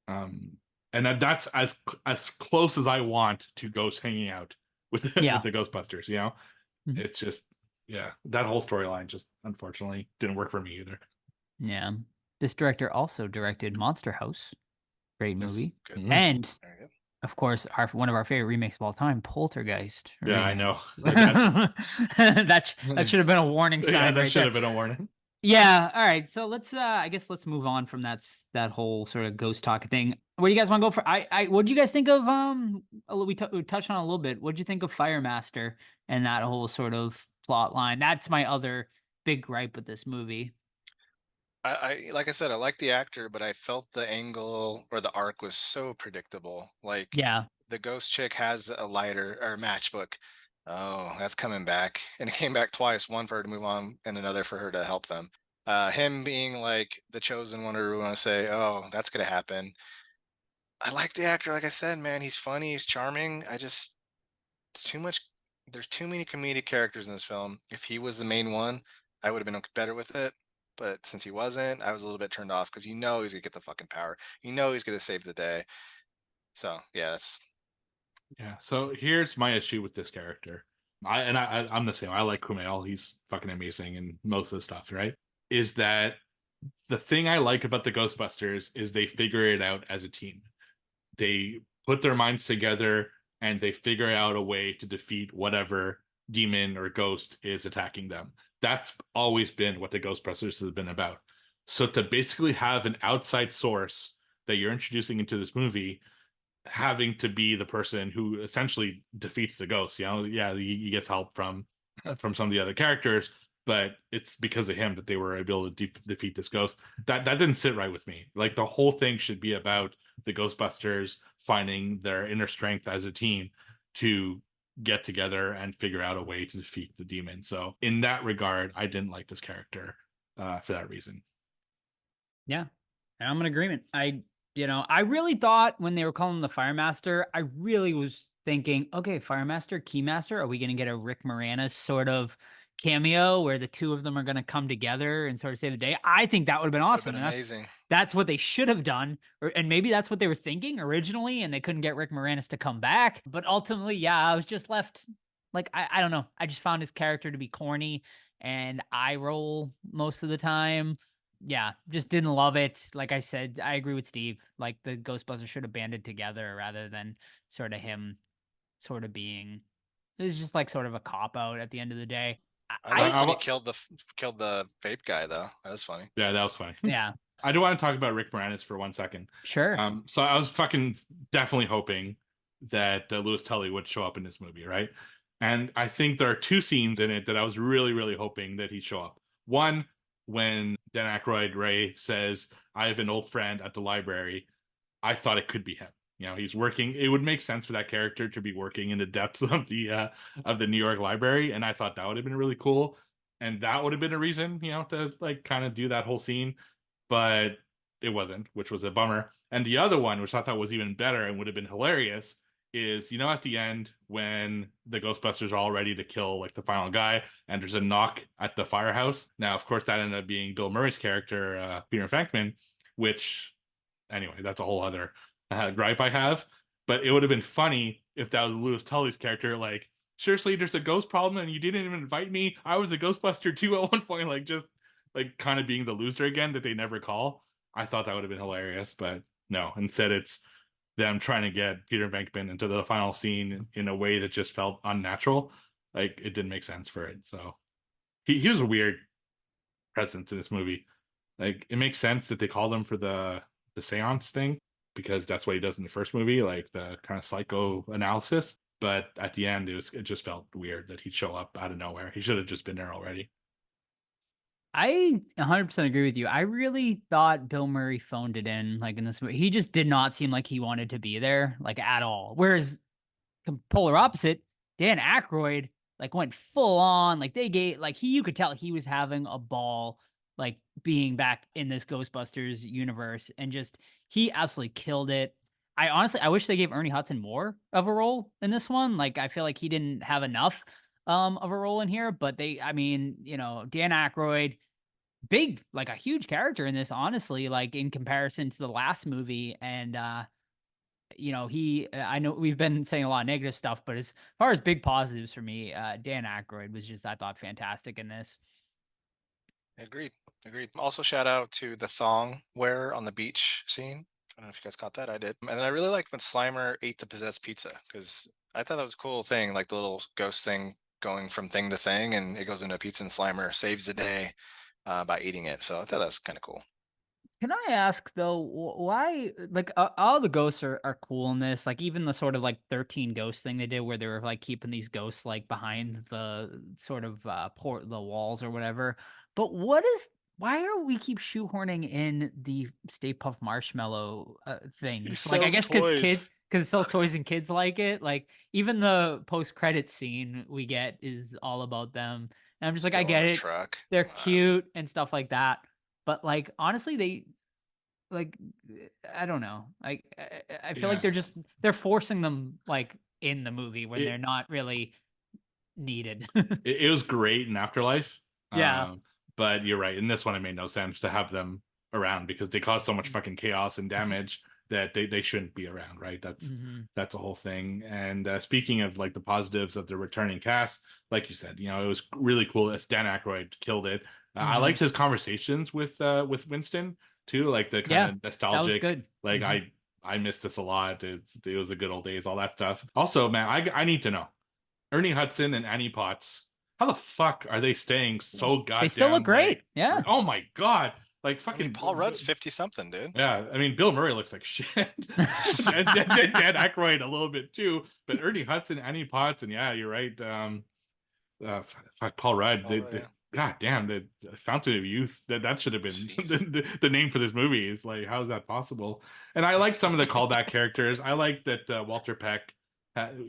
Um, and that's as close as I want to ghosts hanging out with with Yeah. the Ghostbusters. Mhm. It's just yeah, that whole storyline just unfortunately didn't work for me either. Yeah. This director also directed Monster House. Great Yes. movie. Good. Mhm. And Very good. of course, one of our favorite remakes of all time, Poltergeist. Yeah, Right? I know. That, That should have been a warning yeah, sign that right should there. have been a warning. Yeah. All right. So let's I guess let's move on from that whole sort of ghost talk thing. What do you guys want to go for? What do you guys think of we touched on it a little bit. What do you think of Firemaster and that whole sort of plot line? That's my other big gripe with this movie. I like I said, I like the actor, but I felt the angle or the arc was so predictable. Like Yeah. the ghost chick has a lighter or a matchbook. Oh, that's coming back. And it came back twice, one for her to move on and another for her to help them. Him being like the chosen one, or we want to say, oh, that's gonna happen. I like the actor, like I said, man. He's funny, he's charming. It's too much. There's too many comedic characters in this film. If he was the main one, I would have been better with it. But since he wasn't, I was a little bit turned off because he's gonna get the fucking power. He's gonna save the day. So yeah, that's Yeah. So here's my issue with this character. I'm the same. I like Kumail. He's fucking amazing in most of the stuff, right? Is that the thing I like about the Ghostbusters is they figure it out as a team. They put their minds together and they figure out a way to defeat whatever demon or ghost is attacking them. That's always been what the Ghostbusters has been about. So to basically have an outside source that you're introducing into this movie having to be the person who essentially defeats the ghost, yeah, he gets help from some of the other characters, but it's because of him that they were able to defeat this ghost. That didn't sit right with me. Like the whole thing should be about the Ghostbusters finding their inner strength as a team to get together and figure out a way to defeat the demon. So in that regard, I didn't like this character for that reason. Yeah, and I'm in agreement. I really thought when they were calling him the Firemaster, I really was thinking, okay, Firemaster, Keymaster, are we going to get a Rick Moranis sort of cameo where the two of them are going to come together and sort of save the day? I think that would have been would have awesome. been And amazing. that's what they should have done, and maybe that's what they were thinking originally, and they couldn't get Rick Moranis to come back. But ultimately, yeah, I was just left like I don't know. I just found his character to be corny and eye roll most of the time. Yeah, just didn't love it. Like I said, I agree with Steve. Like the Ghostbusters should have banded together rather than sort of him sort of being. It was just like sort of a cop out at the end of the day. I liked when he I- killed the vape guy though. That was funny. Yeah, that was funny. Yeah, I do want to talk about Rick Moranis for 1 second. sure. So I was fucking definitely hoping that Louis Tully would show up in this movie, right? And I think there are two scenes in it that I was really, really hoping that he'd show up. One, when Dan Aykroyd Ray says, "I have an old friend at the library," I thought it could be him. He's working. It would make sense for that character to be working in the depths of the New York Library, and I thought that would have been really cool, and that would have been a reason, to like kind of do that whole scene, but it wasn't, which was a bummer. And the other one, which I thought was even better and would have been hilarious, is at the end when the Ghostbusters are all ready to kill like the final guy, and there's a knock at the firehouse. Now, of course, that ended up being Bill Murray's character, Peter Venkman, which anyway, that's a whole other gripe I have. But it would have been funny if that was Louis Tully's character, like, seriously, there's a ghost problem and you didn't even invite me. I was a Ghostbuster too at one point, like just like kind of being the loser again that they never call. I thought that would have been hilarious, but no. Instead, it's them trying to get Peter Venkman into the final scene in a way that just felt unnatural. Like it didn't make sense for it. So he was a weird presence in this movie. Like it makes sense that they called him for the seance thing because that's what he does in the first movie, like the kind of psychoanalysis. But at the end, it just felt weird that he'd show up out of nowhere. He should have just been there already. I 100% agree with you. I really thought Bill Murray phoned it in, like in this movie. He just did not seem like he wanted to be there, like at all. Whereas, polar opposite, Dan Aykroyd, like went full on. Like they gave, like you could tell he was having a ball, like being back in this Ghostbusters universe, and just he absolutely killed it. I wish they gave Ernie Hudson more of a role in this one. Like I feel like he didn't have enough of a role in here, but I mean, Dan Aykroyd, big, like a huge character in this, honestly, like in comparison to the last movie. And I know we've been saying a lot of negative stuff, but as far as big positives for me, Dan Aykroyd was just, I thought, fantastic in this. Agreed. Also, shout out to the thong wearer on the beach scene. I don't know if you guys caught that. I did. And I really liked when Slimer ate the possessed pizza because I thought that was a cool thing, like the little ghost thing going from thing to thing, and it goes into a pizza, and Slimer saves the day by eating it. So I thought that's kind of cool. Can I ask though, why, like, all the ghosts are cool in this, like even the sort of like 13 ghost thing they did where they were like keeping these ghosts like behind the sort of the walls or whatever. But why are we keep shoehorning in the Stay Puft Marshmallow things? Like I guess because it sells toys and kids like it. Like even the post credit scene we get is all about them. And I'm just like, I Still in get the it. truck. They're Wow. cute and stuff like that. But like honestly, they like I don't know. I feel like Yeah. they're forcing them like in the movie when It- they're not really needed. It was great in Afterlife. Yeah. But you're right. In this one, it made no sense to have them around because they cause so much fucking chaos and damage that they shouldn't be around, right? That's a whole thing. And speaking of like the positives of the returning cast, like you said, it was really cool. As Dan Aykroyd killed it. I liked his conversations with Winston too, like the kind of nostalgic. That was good. Like I miss this a lot. It was the good old days, all that stuff. Also, man, I need to know Ernie Hudson and Annie Potts. How the fuck are they staying so goddamn? They still look great. Yeah. Oh my god. Like I fucking mean, Paul Rudd's 50-something, dude. Yeah, I mean, Bill Murray looks like shit. Dan Aykroyd a little bit too, but Ernie Hudson, Annie Potts, and yeah, you're right. Fuck, Paul Rudd. God damn, the Fountain of Youth. That should have been the name for this movie. Is like, how is that possible? And I like some of the callback characters. I like that Walter Peck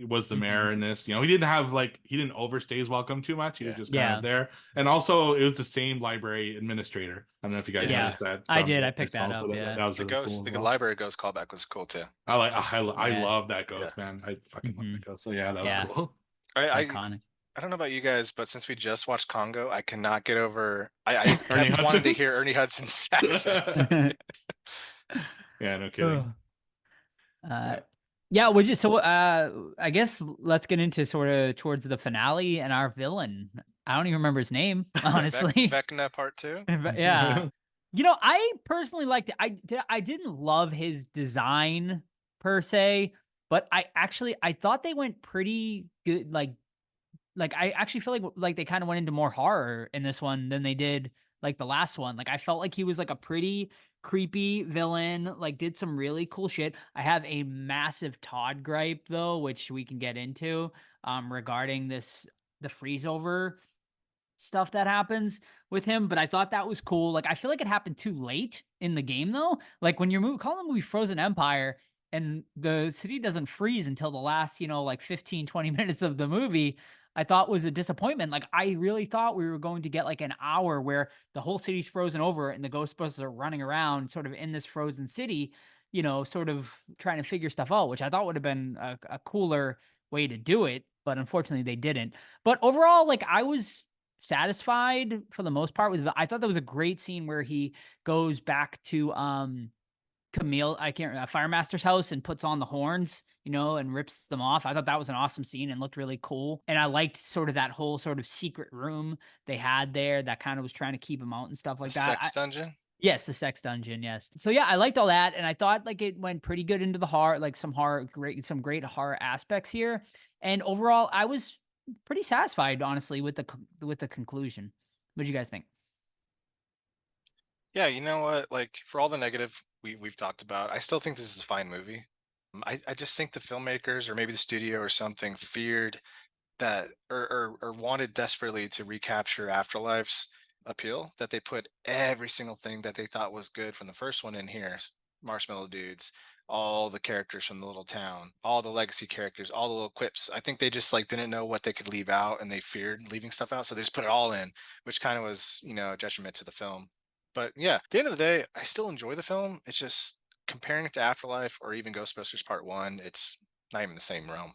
was the mayor in this. He didn't overstay his welcome too much. He was just kind of there. And also, it was the same library administrator. I don't know if you guys noticed that. I did. I picked that up. So that was really cool. The library ghost callback was cool too. I love that ghost, man. I fucking love that ghost. So yeah, that was cool. Iconic. I don't know about you guys, but since we just watched Congo, I cannot get over. I kept wanting to hear Ernie Hudson's accent. Yeah, no kidding. Yeah, we just I guess let's get into sort of towards the finale and our villain. I don't even remember his name, honestly. Vecna Part 2. Yeah. I personally liked it. I didn't love his design per se, but I thought they went pretty good. Like I actually feel like they kind of went into more horror in this one than they did like the last one. Like I felt like he was like a pretty creepy villain, like did some really cool shit. I have a massive Todd gripe though, which we can get into regarding the freeze over stuff that happens with him, but I thought that was cool. Like I feel like it happened too late in the game though. Like when you're calling the movie Frozen Empire and the city doesn't freeze until the last, like 15-20 minutes of the movie, I thought was a disappointment. Like I really thought we were going to get like an hour where the whole city's frozen over and the Ghostbusters are running around sort of in this frozen city, sort of trying to figure stuff out, which I thought would have been a cooler way to do it. But unfortunately they didn't. But overall, like I was satisfied for the most part with. I thought that was a great scene where he goes back to Camille, Firemaster's house and puts on the horns, and rips them off. I thought that was an awesome scene and looked really cool. And I liked sort of that whole sort of secret room they had there that kind of was trying to keep him out and stuff like that. Sex dungeon? Yes, the sex dungeon. Yes. So yeah, I liked all that, and I thought like it went pretty good into the horror, like some great horror aspects here. And overall, I was pretty satisfied, honestly, with the conclusion. What do you guys think? Yeah, you know what? Like for all the negative we've talked about, I still think this is a fine movie. I just think the filmmakers or maybe the studio or something feared that or wanted desperately to recapture Afterlife's appeal, that they put every single thing that they thought was good from the first one in here. Marshmallow dudes, all the characters from the little town, all the legacy characters, all the little quips. I think they just like didn't know what they could leave out and they feared leaving stuff out. So they just put it all in, which kind of was, a detriment to the film. But yeah, at the end of the day, I still enjoy the film. It's just comparing it to Afterlife or even Ghostbusters Part 1, it's not even the same realm.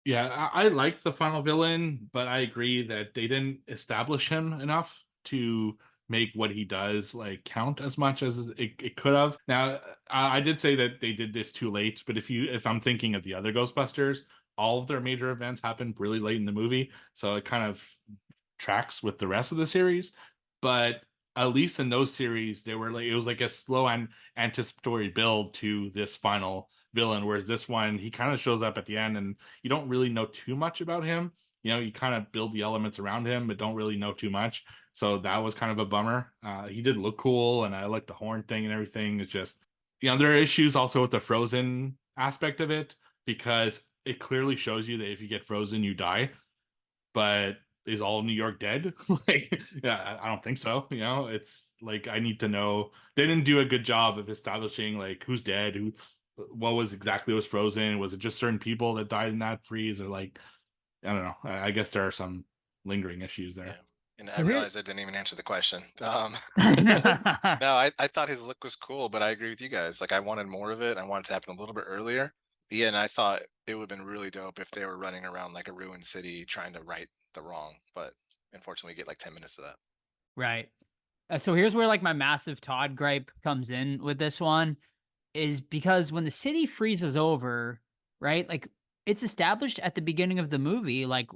Yeah, I like the final villain, but I agree that they didn't establish him enough to make what he does like count as much as it could have. Now, I did say that they did this too late, but if I'm thinking of the other Ghostbusters, all of their major events happened really late in the movie, so it kind of tracks with the rest of the series. But at least in those series, they were like, it was like a slow and anticipatory build to this final villain. Whereas this one, he kind of shows up at the end, and you don't really know too much about him. You kind of build the elements around him, but don't really know too much. So that was kind of a bummer. He did look cool, and I like the horn thing and everything. It's just, there are issues also with the frozen aspect of it, because it clearly shows you that if you get frozen, you die. But is all New York dead? Yeah, I don't think so. It's like, I need to know. They didn't do a good job of establishing like who's dead, what was frozen. Was it just certain people that died in that freeze, or like, I don't know. I guess there are some lingering issues there. Yeah. And I realized I didn't even answer the question. No, I thought his look was cool, but I agree with you guys. Like I wanted more of it. I wanted it to happen a little bit earlier. Yeah, and I thought it would have been really dope if they were running around like a ruined city trying to right the wrong, but unfortunately, we get like 10 minutes of that. Right. So here's where like my massive Todd gripe comes in with this one is because when the city freezes over, right? Like it's established at the beginning of the movie, like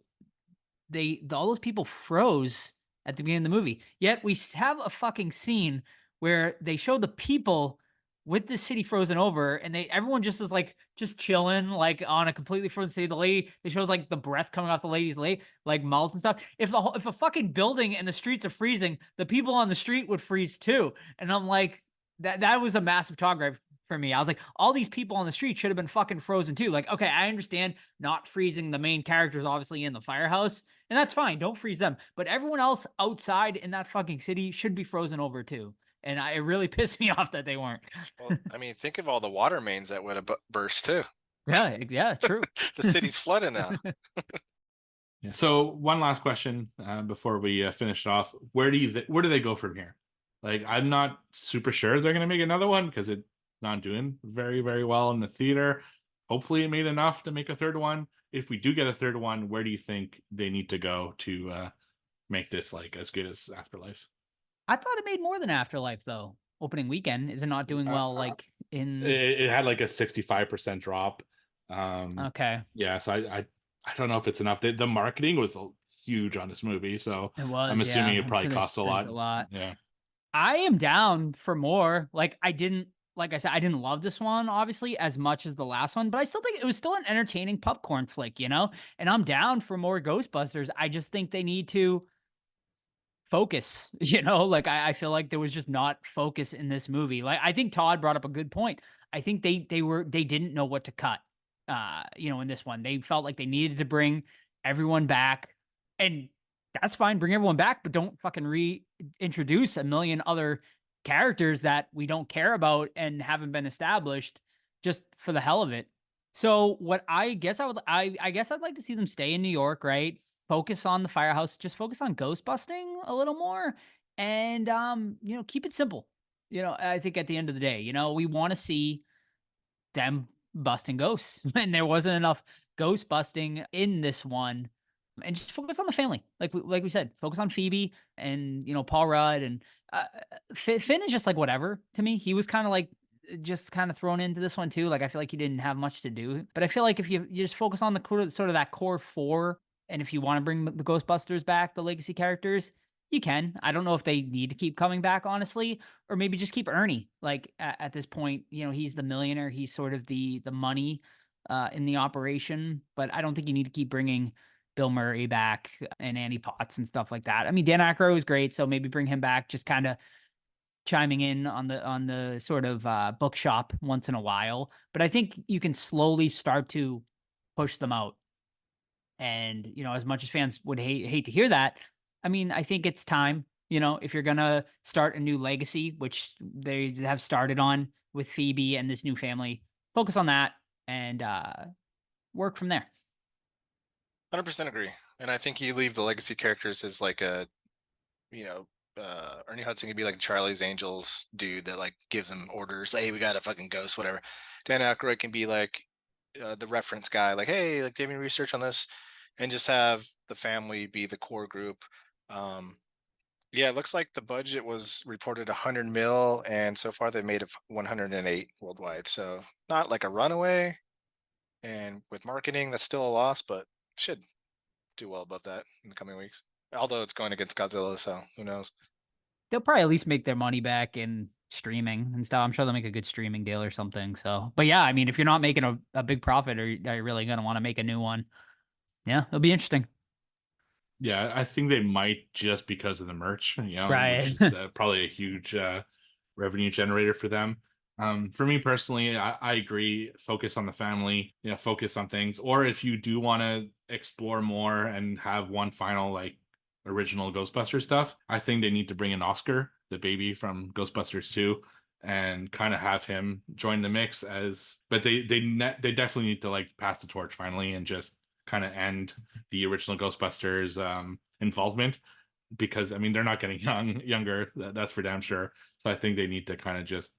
all those people froze at the beginning of the movie. Yet we have a fucking scene where they show the people with the city frozen over, and everyone just is like just chilling, like on a completely frozen city. The lady, they shows like the breath coming off the lady's like mouth and stuff. If a fucking building and the streets are freezing, the people on the street would freeze too. And I'm like, that was a massive talk gripe for me. I was like, all these people on the street should have been fucking frozen too. Like, okay, I understand not freezing the main characters, obviously in the firehouse, and that's fine. Don't freeze them. But everyone else outside in that fucking city should be frozen over too. And it really pissed me off that they weren't. Well, I mean, think of all the water mains that would have burst too. Yeah, true. The city's flooding now. Yeah. So one last question before we finish off: where do they go from here? Like, I'm not super sure they're going to make another one because it's not doing very, very well in the theater. Hopefully, it made enough to make a third one. If we do get a third one, where do you think they need to go to make this like as good as Afterlife? I thought it made more than Afterlife though. Opening weekend is it not doing well? Like in it had like a 65% drop. okay, Yeah, so I don't know if it's enough. The marketing was huge on this movie, so it was. I'm assuming Yeah, it probably costs a lot. A lot. Yeah. I am down for more. Like like I said, I didn't love this one obviously as much as the last one, but I still think it was still an entertaining popcorn flick, you know? And I'm down for more Ghostbusters. I just think they need to focus, you know? Like I feel like there was just not focus in this movie. Like I think Todd brought up a good point. I think they didn't know what to cut. You know, in this one. They felt like they needed to bring everyone back, and that's fine, bring everyone back, but don't fucking reintroduce a million other characters that we don't care about and haven't been established just for the hell of it. So what I guess I guess I'd like to see them stay in New York, right? Focus on the firehouse, just focus on ghost busting a little more, and you know, keep it simple. You know, I think at the end of the day, you know, we want to see them busting ghosts, and there wasn't enough ghost busting in this one. And just focus on the family, like we said, focus on Phoebe and, you know, Paul Rudd, and Finn is just like whatever to me. He was kind of like just kind of thrown into this one too. Like I feel like he didn't have much to do, but I feel like if you just focus on the sort of that core four, and if you want to bring the Ghostbusters back, the legacy characters, you can. I don't know if they need to keep coming back, honestly, or maybe just keep Ernie. Like at this point, you know, he's the millionaire. He's sort of the money in the operation. But I don't think you need to keep bringing Bill Murray back and Annie Potts and stuff like that. I mean, Dan Aykroyd is great, so maybe bring him back. Just kind of chiming in on the sort of bookshop once in a while. But I think you can slowly start to push them out. And, you know, as much as fans would hate to hear that, I mean, I think it's time, you know, if you're going to start a new legacy, which they have started on with Phoebe and this new family, focus on that and work from there. 100% agree. And I think you leave the legacy characters as like a, you know, Ernie Hudson could be like Charlie's Angels dude that like gives them orders. Hey, we got a fucking ghost, whatever. Dan Aykroyd can be like the reference guy, like, hey, like, do you have any research on this? And just have the family be the core group. Yeah, it looks like the budget was reported 100 mil, and so far they've made 108 worldwide. So not like a runaway. And with marketing, that's still a loss, but should do well above that in the coming weeks. Although it's going against Godzilla, so who knows? They'll probably at least make their money back in streaming and stuff. I'm sure they'll make a good streaming deal or something. So, but yeah, I mean, if you're not making a big profit, are you really going to want to make a new one? Yeah, it'll be interesting. Yeah, I think they might just because of the merch, you know, Right. which is probably a huge revenue generator for them. For me personally, I agree. Focus on the family, you know, focus on things. Or if you do want to explore more and have one final like original Ghostbusters stuff, I think they need to bring in Oscar, the baby from Ghostbusters 2, and kind of have him join the mix as. But they definitely need to like pass the torch finally and just kind of end the original Ghostbusters involvement, because I mean they're not getting younger, that's for damn sure. So I think they need to kind of just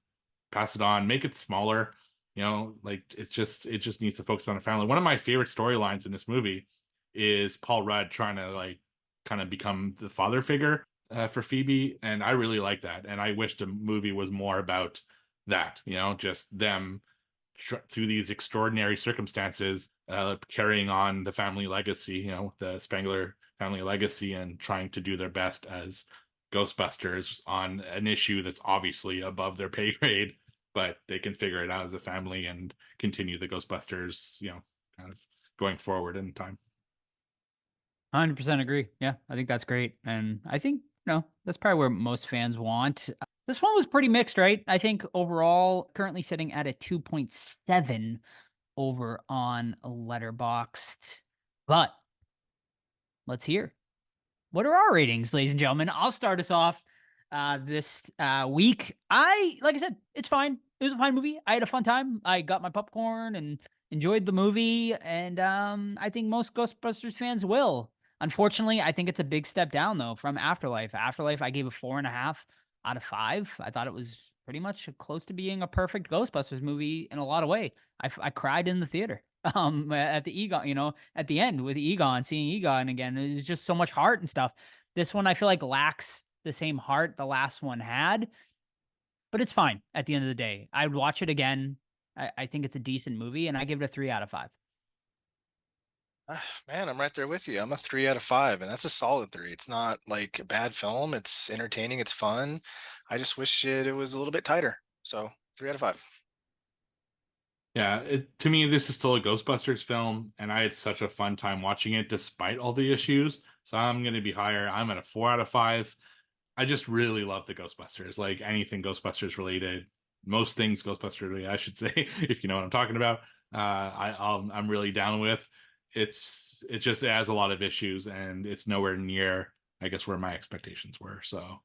pass it on, make it smaller, you know, like it just needs to focus on the family. One of my favorite storylines in this movie is Paul Rudd trying to like kind of become the father figure for Phoebe, and I really like that. And I wish the movie was more about that, just them through these extraordinary circumstances, carrying on the family legacy, the Spangler family legacy, and trying to do their best as Ghostbusters on an issue that's obviously above their pay grade, but they can figure it out as a family and continue the Ghostbusters, kind of going forward in time. 100% agree. Yeah, I think that's great. And I think, that's probably where most fans want. This one was pretty mixed, right? I think overall, currently sitting at a 2.7 over on Letterboxd. But let's hear. What are our ratings, ladies and gentlemen? I'll start us off this week. Like I said, it's fine. It was a fine movie. I had a fun time. I got my popcorn and enjoyed the movie. And I think most Ghostbusters fans will. Unfortunately, I think it's a big step down, though, from Afterlife. Afterlife, I gave a 4.5 out of 5. I thought it was pretty much close to being a perfect Ghostbusters movie in a lot of way. I cried in the theater at the Egon, at the end with Egon, seeing Egon again. It was just so much heart and stuff. This one I feel like lacks the same heart the last one had, but it's fine at the end of the day. I'd watch it again. I think it's a decent movie, and I give it a 3 out of 5. Man, I'm right there with you. I'm a 3 out of 5, and that's a solid 3. It's not like a bad film. It's entertaining. It's fun. I just wish it was a little bit tighter. So 3 out of 5. Yeah, to me, this is still a Ghostbusters film, and I had such a fun time watching it despite all the issues. So I'm going to be higher. I'm at a 4 out of 5. I just really love the Ghostbusters, like anything Ghostbusters related, most things Ghostbusters related, I should say, if you know what I'm talking about. I'm really down with. It just has a lot of issues, and it's nowhere near, I guess, where my expectations were. So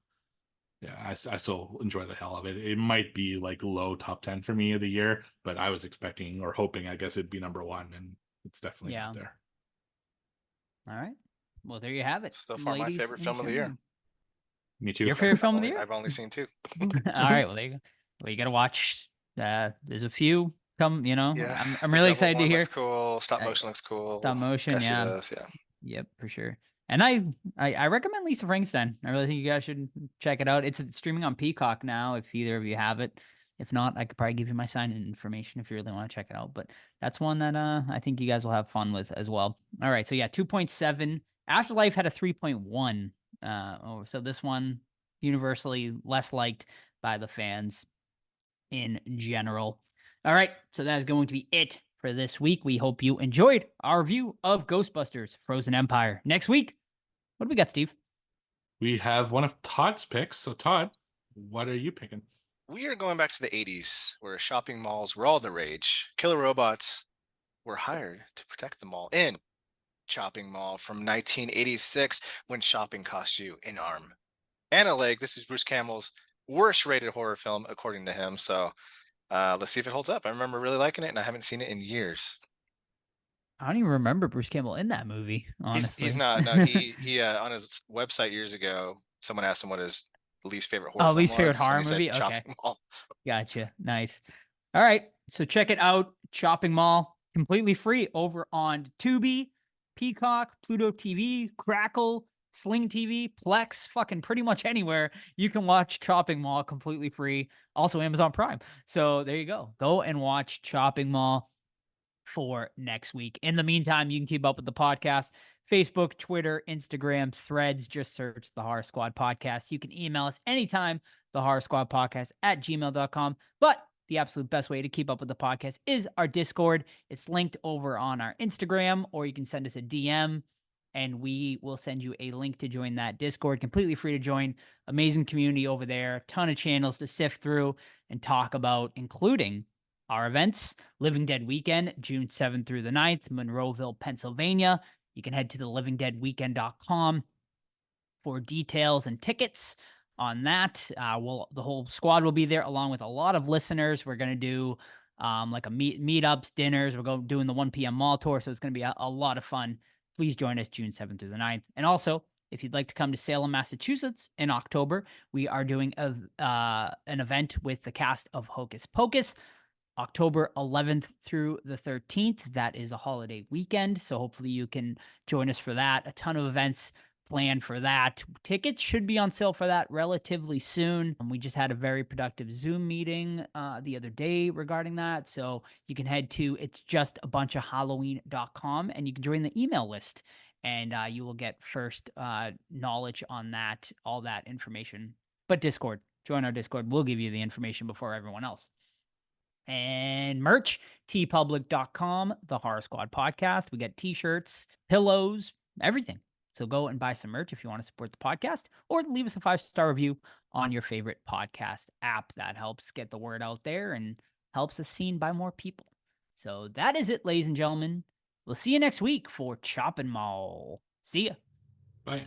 yeah, I still enjoy the hell of it. It might be like low top 10 for me of the year, but I was expecting or hoping, I guess, it'd be number 1, and it's definitely not there. All right. Well, there you have it. So far, my favorite film of the year. Me too. Your favorite film of the year? I've only seen 2. All right. Well, there you go. Well, you got to watch. There's a few come, Yeah, I'm the really double excited to one hear. looks cool. Stop motion looks cool. Stop motion, Yes, it yeah. does, yeah. Yep, for sure. And I recommend Lisa Frankenstein. I really think you guys should check it out. It's streaming on Peacock now, if either of you have it. If not, I could probably give you my sign-in information if you really want to check it out. But that's one that I think you guys will have fun with as well. All right, so yeah, 2.7. Afterlife had a 3.1. So this one universally less liked by the fans in general. All right, so that is going to be it for this week. We hope you enjoyed our review of Ghostbusters Frozen Empire. Next week, what do we got, Steve? We have one of Todd's picks. So Todd, what are you picking? We are going back to the 80s, where shopping malls were all the rage. Killer robots were hired to protect the mall in Chopping Mall from 1986, when shopping cost you an arm and a leg. This is Bruce Campbell's worst rated horror film, according to him. So let's see if it holds up. I remember really liking it, and I haven't seen it in years. I don't even remember Bruce Campbell in that movie, honestly. He's not. No, he on his website years ago, someone asked him what his least favorite horror film least favorite was, horror and he movie? said Okay. Chopping Mall. Gotcha. Nice. All right. So check it out. Chopping Mall, completely free over on Tubi, Peacock, Pluto TV, Crackle, Sling TV, Plex, fucking pretty much anywhere you can watch Chopping Mall completely free. Also Amazon Prime. So there you go. Go and watch Chopping Mall for next week. In the meantime, you can keep up with the podcast. Facebook, Twitter, Instagram, Threads. Just search the Horror Squad Podcast. You can email us anytime, the Horror Squad Podcast at gmail.com. But the absolute best way to keep up with the podcast is our Discord. It's linked over on our Instagram, or you can send us a DM and we will send you a link to join that Discord. Completely free to join. Amazing community over there. Ton of channels to sift through and talk about, including our events. Living Dead Weekend, June 7th through the 9th, Monroeville, Pennsylvania. You can head to the livingdeadweekend.com for details and tickets on that. The whole squad will be there, along with a lot of listeners. We're going to do like a meetups, dinners. We're doing the 1 p.m. mall tour, so it's going to be a lot of fun. Please join us June 7th through the 9th. And also, if you'd like to come to Salem, Massachusetts in October, we are doing an event with the cast of Hocus Pocus, October 11th through the 13th. That is a holiday weekend, so hopefully you can join us for that. A ton of events plan for that. Tickets should be on sale for that relatively soon. We just had a very productive Zoom meeting the other day regarding that. So you can head to it's just a bunch of Halloween.com and you can join the email list and you will get first knowledge on that, all that information. But Discord, join our Discord. We'll give you the information before everyone else. And merch, tpublic.com, the Horror Squad podcast. We get t-shirts, pillows, everything. So go and buy some merch if you want to support the podcast, or leave us a 5-star review on your favorite podcast app. That helps get the word out there and helps us seen by more people. So that is it, ladies and gentlemen. We'll see you next week for Choppin' Mall. See ya. Bye.